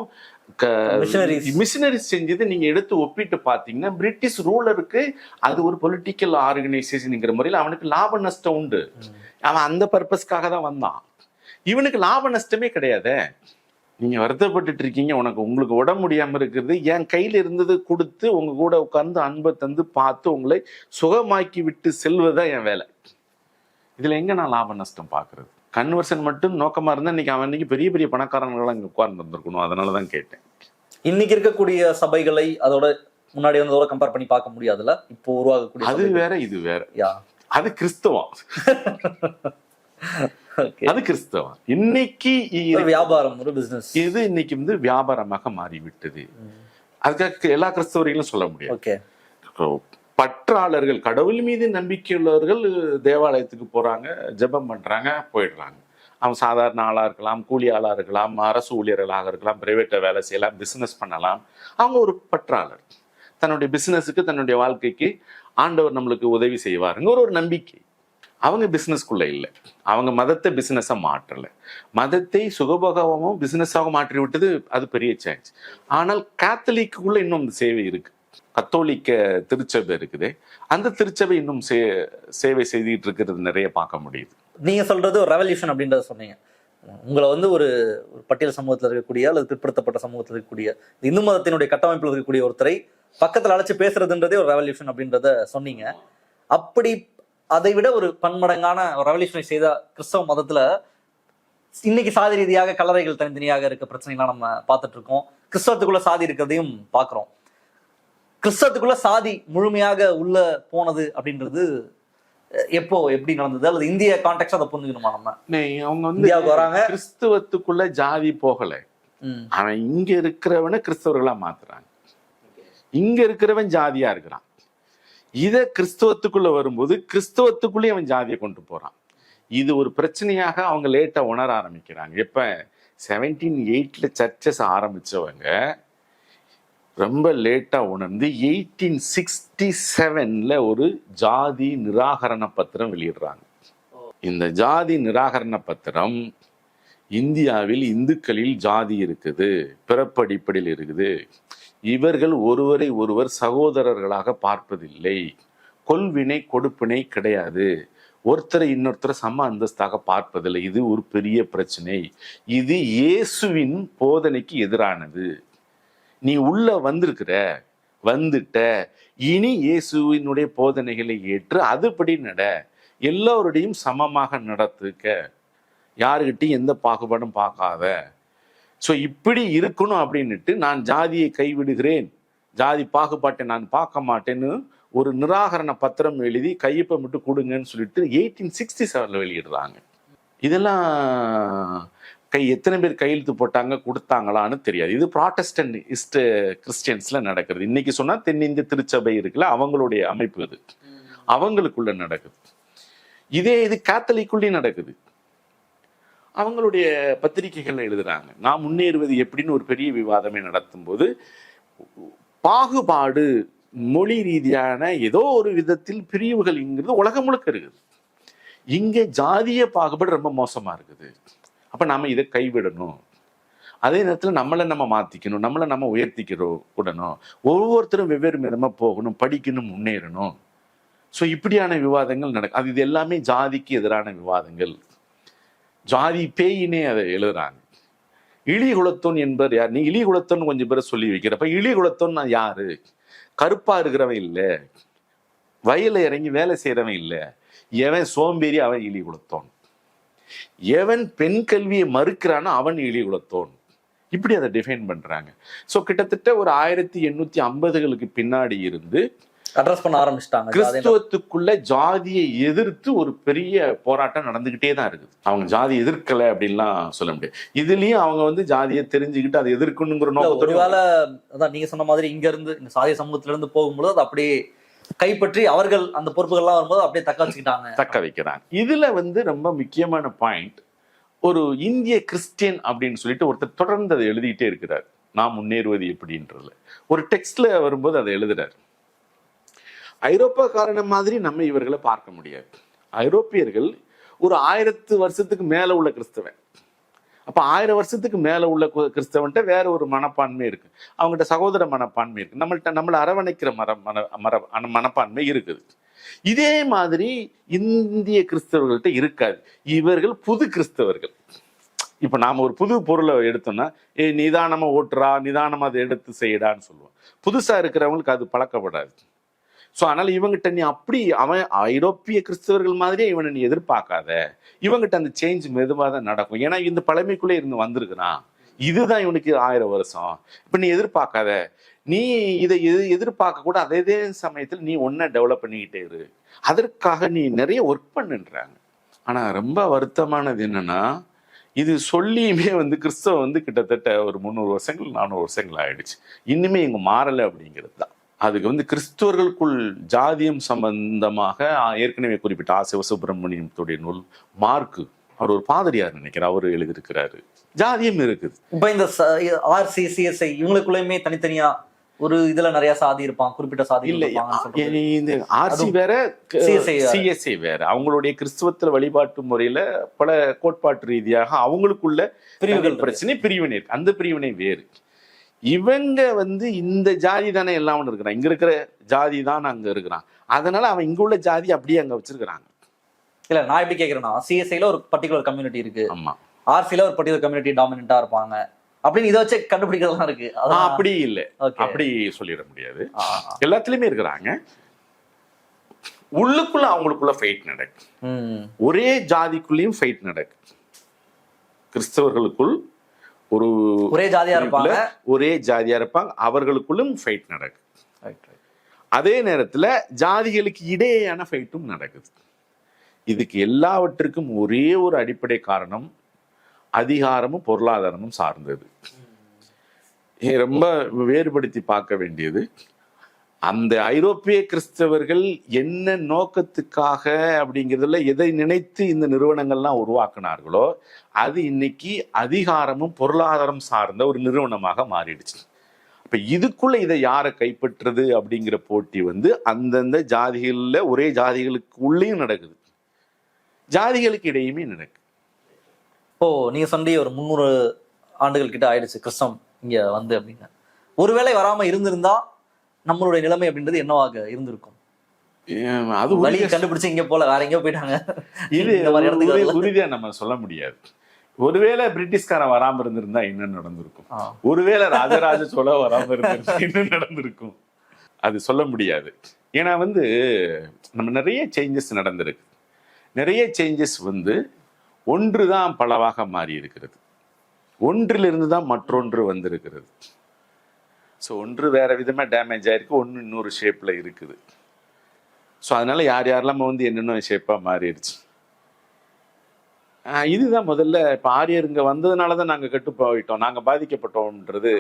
மிஷனரிஸ் செஞ்சது நீங்க எடுத்து ஒப்பிட்டு பாத்தீங்கன்னா, பிரிட்டிஷ் ரூலருக்கு அது ஒரு பொலிட்டிக்கல் ஆர்கனைசேஷன்ங்கிற முறையில் அவனுக்கு லாப நஷ்டம் உண்டு. அவன் அந்த பர்பஸ்க்காக தான் வந்தான். இவனுக்கு லாப நஷ்டமே கிடையாது. நீங்க வருத்தப்பட்டு இருக்கீங்க, உங்களுக்கு உடம்பு முடியாம இருக்கிறது, என் கையில இருந்தது கொடுத்து உங்க கூட உட்கார்ந்து அன்பை தந்து பார்த்து உங்களை சுகமாக்கி விட்டு செல்வதுதான் என் வேலை. இதுல எங்க நான் லாப நஷ்டம் பாக்குறது? கன்வர்ஷன் மட்டும் நோக்கமா இருந்தா இன்னைக்கு அவன் பெரிய பெரிய பணக்காரங்களா இங்க உட்கார்ந்து வந்திருக்கணும். அதனாலதான் கேட்டேன். இன்னைக்கு இருக்கக்கூடிய சபைகளை அதோட முன்னாடி வந்ததோட கம்பேர் பண்ணி பார்க்க முடியாதுல்ல. இப்போ உருவாகக்கூடிய அது வேற, இது வேற. அது கிறிஸ்தவம். அது கிறிஸ்தவம். இன்னைக்கு வியாபாரம், ஒரு பிசினஸ். இது இன்னைக்கு வியாபாரமாக மாறிவிட்டது. அதுக்காக எல்லா கிறிஸ்தவர்களும் சொல்ல முடியாது. பற்றாளர்கள், கடவுள் மீது நம்பிக்கை உள்ளவர்கள் தேவாலயத்துக்கு போறாங்க, ஜெபம் பண்றாங்க, போயிடுறாங்க. அவன் சாதாரண ஆளா இருக்கலாம், கூலி ஆளா இருக்கலாம், அரசு ஊழியர்களாக இருக்கலாம், பிரைவேட்ல வேலை செய்யலாம், பிசினஸ் பண்ணலாம். அவங்க ஒரு பற்றாளர். தன்னுடைய பிசினஸுக்கு, தன்னுடைய வாழ்க்கைக்கு ஆண்டவர் நம்மளுக்கு உதவி செய்வாருங்க ஒரு நம்பிக்கை. அவங்க பிசினஸ்குள்ள இல்லை. அவங்க மதத்தை பிசினஸா மாற்றல. மதத்தை சுகபோகமும் பிசினஸாக மாற்றி விட்டது, அது பெரிய சேஞ்ச். ஆனால் கேத்தலிக்குள்ள இன்னும் சேவை இருக்கு. கத்தோலிக்க திருச்சபை இருக்குது, அந்த திருச்சபை இன்னும் சேவை செய்துட்டு இருக்கிறது நிறைய பார்க்க முடியுது. நீங்க சொல்றது ஒரு ரெவல்யூஷன் அப்படின்றத சொன்னீங்க. உங்களை ஒரு பட்டியல் சமூகத்தில் இருக்கக்கூடிய அல்லது பிற்படுத்தப்பட்ட சமூகத்தில் இருக்கக்கூடிய இந்து மதத்தினுடைய கட்டமைப்பில் இருக்கக்கூடிய ஒருத்தரை பக்கத்தில் அழைச்சு பேசுறதுன்றதே ஒரு ரெவல்யூஷன் அப்படின்றத சொன்னீங்க. அப்படி அதை விட ஒரு பன்மடங்கான ஒரு ரெவல்யூஷனை செய்த கிறிஸ்தவ மதத்துல இன்னைக்கு சாதி ரீதியாக கல்லறைகள் தனித்தனியாக இருக்க பிரச்சனைலாம் நம்ம பார்த்துட்டு இருக்கோம். கிறிஸ்தவத்துக்குள்ள சாதி இருக்கிறதையும் பார்க்குறோம். கிறிஸ்தவத்துக்குள்ள சாதி முழுமையாக உள்ள போனது அப்படின்றது எப்போ, எப்படி நடந்தது, அல்லது இந்திய கான்டெக்ட் அதை புரிஞ்சுக்கணுமா? நம்ம அவங்க வராங்க, கிறிஸ்தவத்துக்குள்ள ஜாதி போகல, அவன் இங்க இருக்கிறவனை கிறிஸ்தவர்களா மாத்துறாங்க. இங்க இருக்கிறவன் ஜாதியா இருக்கிறான். இத கிறிஸ்தவத்துக்குள்ள வரும்போது கிறிஸ்தவத்துக்குள்ளே அவன் ஜாதியை கொண்டு போறான். இது ஒரு பிரச்சனையாக அவங்க லேட்டா உணர ஆரம்பிக்கிறாங்க. எப்ப 1708 சர்ச்சஸ் ஆரம்பிச்சவங்க ரொம்ப லேட்டா உணர்ந்து 1867 ஒரு ஜாதி நிராகரண பத்திரம் வெளியிடுறாங்க. இந்த ஜாதி நிராகரண பத்திரம் இந்தியாவில் இந்துக்களில் ஜாதி இருக்குது, பிறப்படிப்படையில் இருக்குது. இவர்கள் ஒருவரை ஒருவர் சகோதரர்களாக பார்ப்பதில்லை, கொள்வினை கொடுப்பினை கிடையாது, ஒருத்தரை இன்னொருத்தரை சம அந்தஸ்தாக பார்ப்பதில்லை. இது ஒரு பெரிய பிரச்சனை. இது இயேசுவின் போதனைக்கு எதிரானது. நீ உள்ள வந்துட்ட இனி இயேசுவினுடைய போதனைகளை ஏற்று அதுபடி நட, எல்லோருடையும் சமமாக நடத்துக்க, யாருக்கிட்டையும் எந்த பாகுபாடும் பார்க்காத. ஸோ இப்படி இருக்கணும் அப்படின்னுட்டு நான் ஜாதியை கைவிடுகிறேன், ஜாதி பாகுபாட்டை நான் பார்க்க மாட்டேன்னு ஒரு நிராகரண பத்திரம் எழுதி கையொப்பம் விட்டு கொடுங்கன்னு சொல்லிட்டு 1867 வெளியிடுறாங்க. இதெல்லாம் எத்தனை பேர் கையெழுத்து போட்டாங்க கொடுத்தாங்களான்னு தெரியாது. இது ப்ராட்டஸ்டன்ட் கிறிஸ்டியன்ஸ்ல நடக்கிறது. இன்னைக்கு சொன்னா தென்னிந்திய திருச்சபை இருக்குல்ல, அவங்களுடைய அமைப்பு இது, அவங்களுக்குள்ள நடக்குது. இது கேத்தலிக்குள்ளேயும் நடக்குது. அவங்களுடைய பத்திரிகைகள் எழுதுறாங்க. நான் முன்னேறுவது எப்படின்னு ஒரு பெரிய விவாதமே நடத்தும் போது பாகுபாடு மொழி ரீதியான ஏதோ ஒரு விதத்தில் பிரிவுகள்ங்கிறது உலகம் முழுக்க இருக்குது. இங்கே ஜாதிய பாகுபாடு ரொம்ப மோசமா இருக்குது. அப்ப நாம இதை கைவிடணும். அதே நேரத்தில் நம்மளை நம்ம மாத்திக்கணும், நம்மளை நம்ம உயர்த்திக்கிறோம், ஒவ்வொருத்தரும் வெவ்வேறு விதமா போகணும், படிக்கணும், முன்னேறணும். ஸோ இப்படியான விவாதங்கள் நடக்கும். இது எல்லாமே ஜாதிக்கு எதிரான விவாதங்கள். ஜாதி பேயினே அதை எழுதுறாங்க. இழிகுலத்தோன் என்பர் யார்? நீ இழிகுலத்தோன் கொஞ்சம் பேரை சொல்லி வைக்கிறப்ப இழிகுலத்தோன் நான் யாரு? கருப்பா இருக்கிறவன் இல்லை, வயல இறங்கி வேலை செய்யறவன் இல்லை, எவன் சோம்பேறி அவன் இழிகுலத்தோன், எவன் பெண் கல்வியை மறுக்கிறானோ அவன் இழிகுலத்தோன். இப்படி அதை டிஃபைன் பண்றாங்க. ஸோ கிட்டத்தட்ட ஒரு 1850களுக்கு பின்னாடி இருந்து அட்ரஸ் பண்ண ஆரம்பிச்சிட்டாங்க. கிறிஸ்துவத்துக்குள்ள ஜாதியை எதிர்த்து ஒரு பெரிய போராட்டம் நடந்துகிட்டே தான் இருக்குது. அவங்க ஜாதி எதிர்க்கல அப்படின்லாம் சொல்ல முடியாது. இதுலயும் அவங்க ஜாதியை தெரிஞ்சுக்கிட்டு அதை எதிர்க்கணுங்கிற நோக்கத்தோட, ஒருவேளை அதான் நீங்க சொன்ன மாதிரி இங்க இருந்து இந்த சாதிய சமூகத்துல இருந்து போகும்போது அது அப்படியே கைப்பற்றி அவர்கள் அந்த பொறுப்புகள்லாம் வரும்போது அப்படியே தக்க வைக்கிறாங்க. இதுல ரொம்ப முக்கியமான பாயிண்ட், ஒரு இந்திய கிறிஸ்டியன் அப்படின்னு சொல்லிட்டு ஒருத்தர் தொடர்ந்து அதை எழுதிட்டே இருக்கிறார். நான் முன்னேறுவது எப்படின்றதுல ஒரு டெக்ஸ்ட்ல வரும்போது அதை எழுதுறாரு. ஐரோப்பாக்காரன மாதிரி நம்ம இவர்களை பார்க்க முடியாது. ஐரோப்பியர்கள் ஒரு 1000 வருஷத்துக்கு மேல உள்ள கிறிஸ்தவன். அப்ப 1000 வருஷத்துக்கு மேல உள்ள கிறிஸ்தவன்ட்ட வேற ஒரு மனப்பான்மை இருக்கு, அவங்ககிட்ட சகோதர மனப்பான்மை இருக்கு, நம்மளை அரவணைக்கிற மனப்பான்மை இருக்குது. இதே மாதிரி இந்திய கிறிஸ்தவர்கள்ட்ட இருக்காது. இவர்கள் புது கிறிஸ்தவர்கள். இப்ப நாம ஒரு புது பொருளை எடுத்தோம்னா நிதானமா ஓட்டுறா, நிதானமா அதை எடுத்து செய்யடான்னு சொல்லுவோம். புதுசா இருக்கிறவங்களுக்கு அது பழக்கப்படாது. ஸோ அதனால இவங்கிட்ட நீ அப்படி அவன் ஐரோப்பிய கிறிஸ்தவர்கள் மாதிரியே இவனை நீ எதிர்பார்க்காத, இவங்கிட்ட அந்த சேஞ்ச் மெதுவாக தான் நடக்கும். ஏன்னா இந்த பழமைக்குள்ளே இருந்து வந்திருக்கிறான், இதுதான் இவனுக்கு 1000 வருஷம். இப்போ நீ எதிர்பார்க்காத, நீ இதை எதிர்பார்க்க கூட. அதே சமயத்தில் நீ ஒன்றை டெவலப் பண்ணிக்கிட்டே இரு, அதற்காக நீ நிறைய ஒர்க் பண்ணுன்றாங்க. ஆனால் ரொம்ப வருத்தமானது என்னன்னா, இது சொல்லியுமே கிறிஸ்தவ கிட்டத்தட்ட ஒரு 300 வருஷங்கள் 400 வருஷங்கள் ஆயிடுச்சு, இன்னுமே இங்கே மாறலை அப்படிங்கிறது தான். அதுக்கு கிறிஸ்துவர்களுக்குள் ஜாதியம் சம்பந்தமாக ஏற்கனவே குறிப்பிட்ட சிவசுப்பிரமணியத்துடைய நூல் மார்க்கு, அவர் ஒரு பாதிரியார் நினைக்கிறார், அவர் எழுதியிருக்கிறாரு. ஜாதியம் இருக்குது. இப்ப இந்த ஆர்சி சிஎஸ்ஐ இவங்களுக்குள்ளயுமே தனித்தனியா ஒரு இதுல நிறைய சாதி இருப்பான், குறிப்பிட்ட சாதி இல்லை. இந்த ஆர்சி வேற, சிஎஸ்ஐ வேற. அவங்களுடைய கிறிஸ்துவத்துல வழிபாட்டு முறையில பல கோட்பாட்டு ரீதியாக அவங்களுக்குள்ள பிரிவுகள் பிரச்சனை, பிரிவினை இருக்கு. அந்த பிரிவினை வேறு. இவங்க இந்த ஜாதி தானே எல்லாம் இருக்கிறான், இங்க இருக்கிற ஜாதி தான் அங்க இருக்கிறான், அதனால அவன் இங்க உள்ள ஜாதி அப்படியே அங்க வச்சிருக்கிறாங்க. இல்ல நான் எப்படி கேட்கறேன்னா, சிஎஸ்ஐல ஒரு பர்டிகுலர் கம்யூனிட்டி இருக்கு, ஆமா, ஆர்சில ஒரு பர்டிகுலர் கம்யூனிட்டி டாமினண்டா இருப்பாங்க அப்படின்னு இதை வச்சு கண்டுபிடிக்கிறதா இருக்கு. அப்படி இல்லை, அப்படி சொல்லிட முடியாது. எல்லாத்துலயுமே இருக்கிறாங்க. உள்ளுக்குள்ள அவங்களுக்குள்ள ஃபைட் நடக்கு, ஒரே ஜாதிக்குள்ளேயும் ஃபைட் நடக்கு. கிறிஸ்தவர்களுக்குள் ஒரே ஜாதியா இருப்பாங்க, அவர்களுக்குள்ளும் ஃபைட் நடக்குது. அதே நேரத்துல ஜாதிகளுக்கு இடையேயான ஃபைட்டும் நடக்குது. இதுக்கு எல்லாவற்றுக்கும் ஒரே ஒரு அடிப்படை காரணம் அதிகாரமும் பொருளாதாரமும் சார்ந்தது. ரொம்ப வேறுபடுத்தி பார்க்க வேண்டியது, அந்த ஐரோப்பிய கிறிஸ்தவர்கள் என்ன நோக்கத்துக்காக அப்படிங்கிறதுல எதை நினைத்து இந்த நிறுவனங்கள்லாம் உருவாக்குனார்களோ அது இன்னைக்கு அதிகாரமும் பொருளாதாரம் சார்ந்த ஒரு நிறுவனமாக மாறிடுச்சு. இப்ப இதுக்குள்ள இதை யாரை கைப்பற்றுறது அப்படிங்கிற போட்டி அந்தந்த ஜாதிகள்ல ஒரே ஜாதிகளுக்கு உள்ளேயும் நடக்குது. ஜாதிகளுக்கு இடையுமே நடக்கு. இப்போ நீங்க சொன்னி ஒரு 300 ஆண்டுகள் கிட்ட ஆயிடுச்சு கிறிஸ்தவம் இங்க வந்து அப்படின்னு. ஒருவேளை வராம இருந்திருந்தா நம்மளுடைய நிலைமை அப்படின்றது என்னவாக இருந்திருக்கும்? அது வழி கண்டுபிடிச்சு இங்க போல வேற எங்கேயோ போயிட்டாங்க. இது இந்த மாதிரி இடத்துக்கு உறுதியா நம்ம சொல்ல முடியாது. ஒருவேளை பிரிட்டிஷ்காரன் வராம இருந்திருந்தா என்ன நடந்திருக்கும், ஒருவேளை ராஜராஜ சோழ வராம இருந்திருந்தா என்ன நடந்திருக்கும், அது சொல்ல முடியாது. ஏன்னா வந்து நம்ம நிறைய சேஞ்சஸ் நடந்திருக்கு. நிறைய சேஞ்சஸ் வந்து ஒன்றுதான் பலவாக மாறி இருக்கிறது, ஒன்றிலிருந்து தான் மற்றொன்று வந்திருக்கிறது. ஸோ ஒன்று வேற விதமா டேமேஜ் ஆயிருக்கு, ஒன்று இன்னொரு ஷேப்ல இருக்குது. ஸோ அதனால யார் யாரெல்லாம் வந்து என்னென்ன ஷேப்பா மாறிடுச்சு. இதுதான் முதல்ல இப்போ ஆரியர் இங்கே வந்ததுனால தான் நாங்கள் கெட்டு போயிட்டோம், நாங்கள் பாதிக்கப்பட்டோம்ன்றது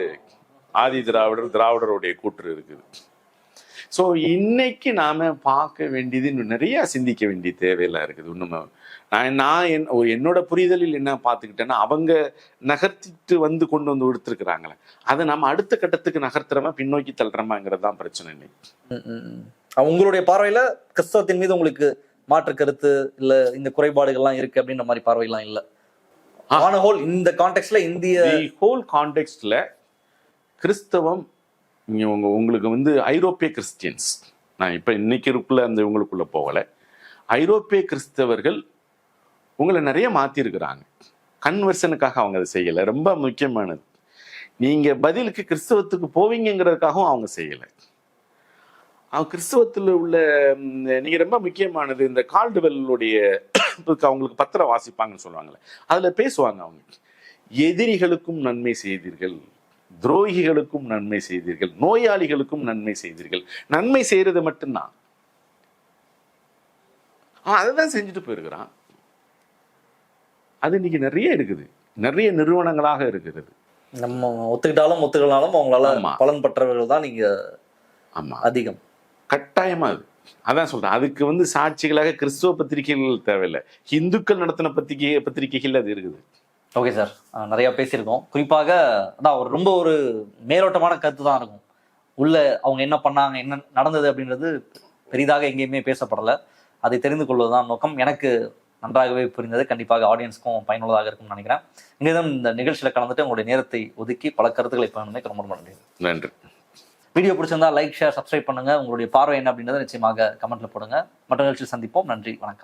ஆதி திராவிடருடைய கூற்று இருக்குது. ஸோ இன்னைக்கு நாம பார்க்க வேண்டியது இன்னும் நிறைய சிந்திக்க வேண்டிய தேவையெல்லாம் இருக்குது. இன்னும் நான் என்னோட புரிதலில் என்ன பார்த்துக்கிட்டேன்னா, அவங்க நகர்த்திட்டு வந்து கொண்டு வந்து கொடுத்துருக்குறாங்களே, அதை நம்ம அடுத்த கட்டத்துக்கு நகர்த்துறோமா பின்னோக்கி தள்ளுறோமாங்கிறது தான் பிரச்சனை இன்னைக்கு. உங்களுடைய பார்வையில கிறிஸ்தவத்தின் மீது உங்களுக்கு மாற்று கருத்து இல்ல இந்த குறைபாடுகள்லாம் இருக்கு அப்படின்ற மாதிரி பார்வையெல்லாம் இல்ல? இந்த கான்டெக்ட்ல இந்திய ஹோல் கான்டெக்ட்ல கிறிஸ்தவம் உங்களுக்கு வந்து ஐரோப்பிய கிறிஸ்டியன்ஸ், நான் இப்ப இன்னைக்கு இருக்குள்ள அந்த உங்களுக்குள்ள போகல, ஐரோப்பிய கிறிஸ்தவர்கள் உங்களை நிறைய மாத்திருக்கிறாங்க. கன்வர்ஷனுக்காக அவங்க அதை செய்யலை. ரொம்ப முக்கியமானது, நீங்க பதிலுக்கு கிறிஸ்தவத்துக்கு போவீங்கிறதுக்காகவும் அவங்க செய்யலை. அவங்க கிறிஸ்தவத்தில் உள்ள நீங்க ரொம்ப முக்கியமானது, இந்த கால்டுவெல்லுடைய அவங்களுக்கு பத்திரம் வாசிப்பாங்கன்னு சொல்லுவாங்கல்ல, அதுல பேசுவாங்க அவங்க, எதிரிகளுக்கும் நன்மை செய்தீர்கள், துரோகிகளுக்கும் நன்மை செய்தீர்கள், நோயாளிகளுக்கும் நன்மை செய்தீர்கள். நன்மை செய்யறது மட்டும்தான், அதைதான் செஞ்சுட்டு போயிருக்கிறான். அது இன்னைக்கு நிறைய இருக்குது, நிறைய நிறுவனங்களாக இருக்கிறது. நம்ம ஒத்துக்கிட்டாலும் ஒத்துக்கலாலும் அவங்களால பலன் பெற்றவர்கள் தான் நீங்க அதிகம். கட்டாயமா அது அதான் சொல்றேன். அதுக்கு வந்து சாட்சிகளாக கிறிஸ்துவ பத்திரிகைகள் தேவையில்லை, இந்துக்கள் நடத்தின பத்திரிகைகள் அது இருக்குது. ஓகே சார், நிறைய பேசியிருக்கோம். குறிப்பாக அதான் ரொம்ப ஒரு மேலோட்டமான கருத்து தான் இருக்கும். உள்ள அவங்க என்ன பண்ணாங்க, என்ன நடந்தது அப்படின்றது பெரிதாக எங்கேயுமே பேசப்படலை. அதை தெரிந்து கொள்வதுதான் நோக்கம். எனக்கு நன்றாகவே புரிந்தது. கண்டிப்பாக ஆடியன்ஸ்க்கும் பயனுள்ளதாக இருக்கும்னு நினைக்கிறேன். இங்கேதான் இந்த நிகழ்ச்சியில் கலந்துட்டு உங்களுடைய நேரத்தை ஒதுக்கி பல கருத்துக்களை பகிர்ந்தமைக்கு ரொம்ப நன்றி. நன்றி. வீடியோ பிடிச்சிருந்தா லைக், ஷேர், சப்ஸ்கிரைப் பண்ணுங்க. உங்களுடைய பார்வை என்ன அப்படின்றத நிச்சயமாக கமெண்ட்ல போடுங்க. மற்ற நிகழ்ச்சியில் சந்திப்போம். நன்றி, வணக்கம்.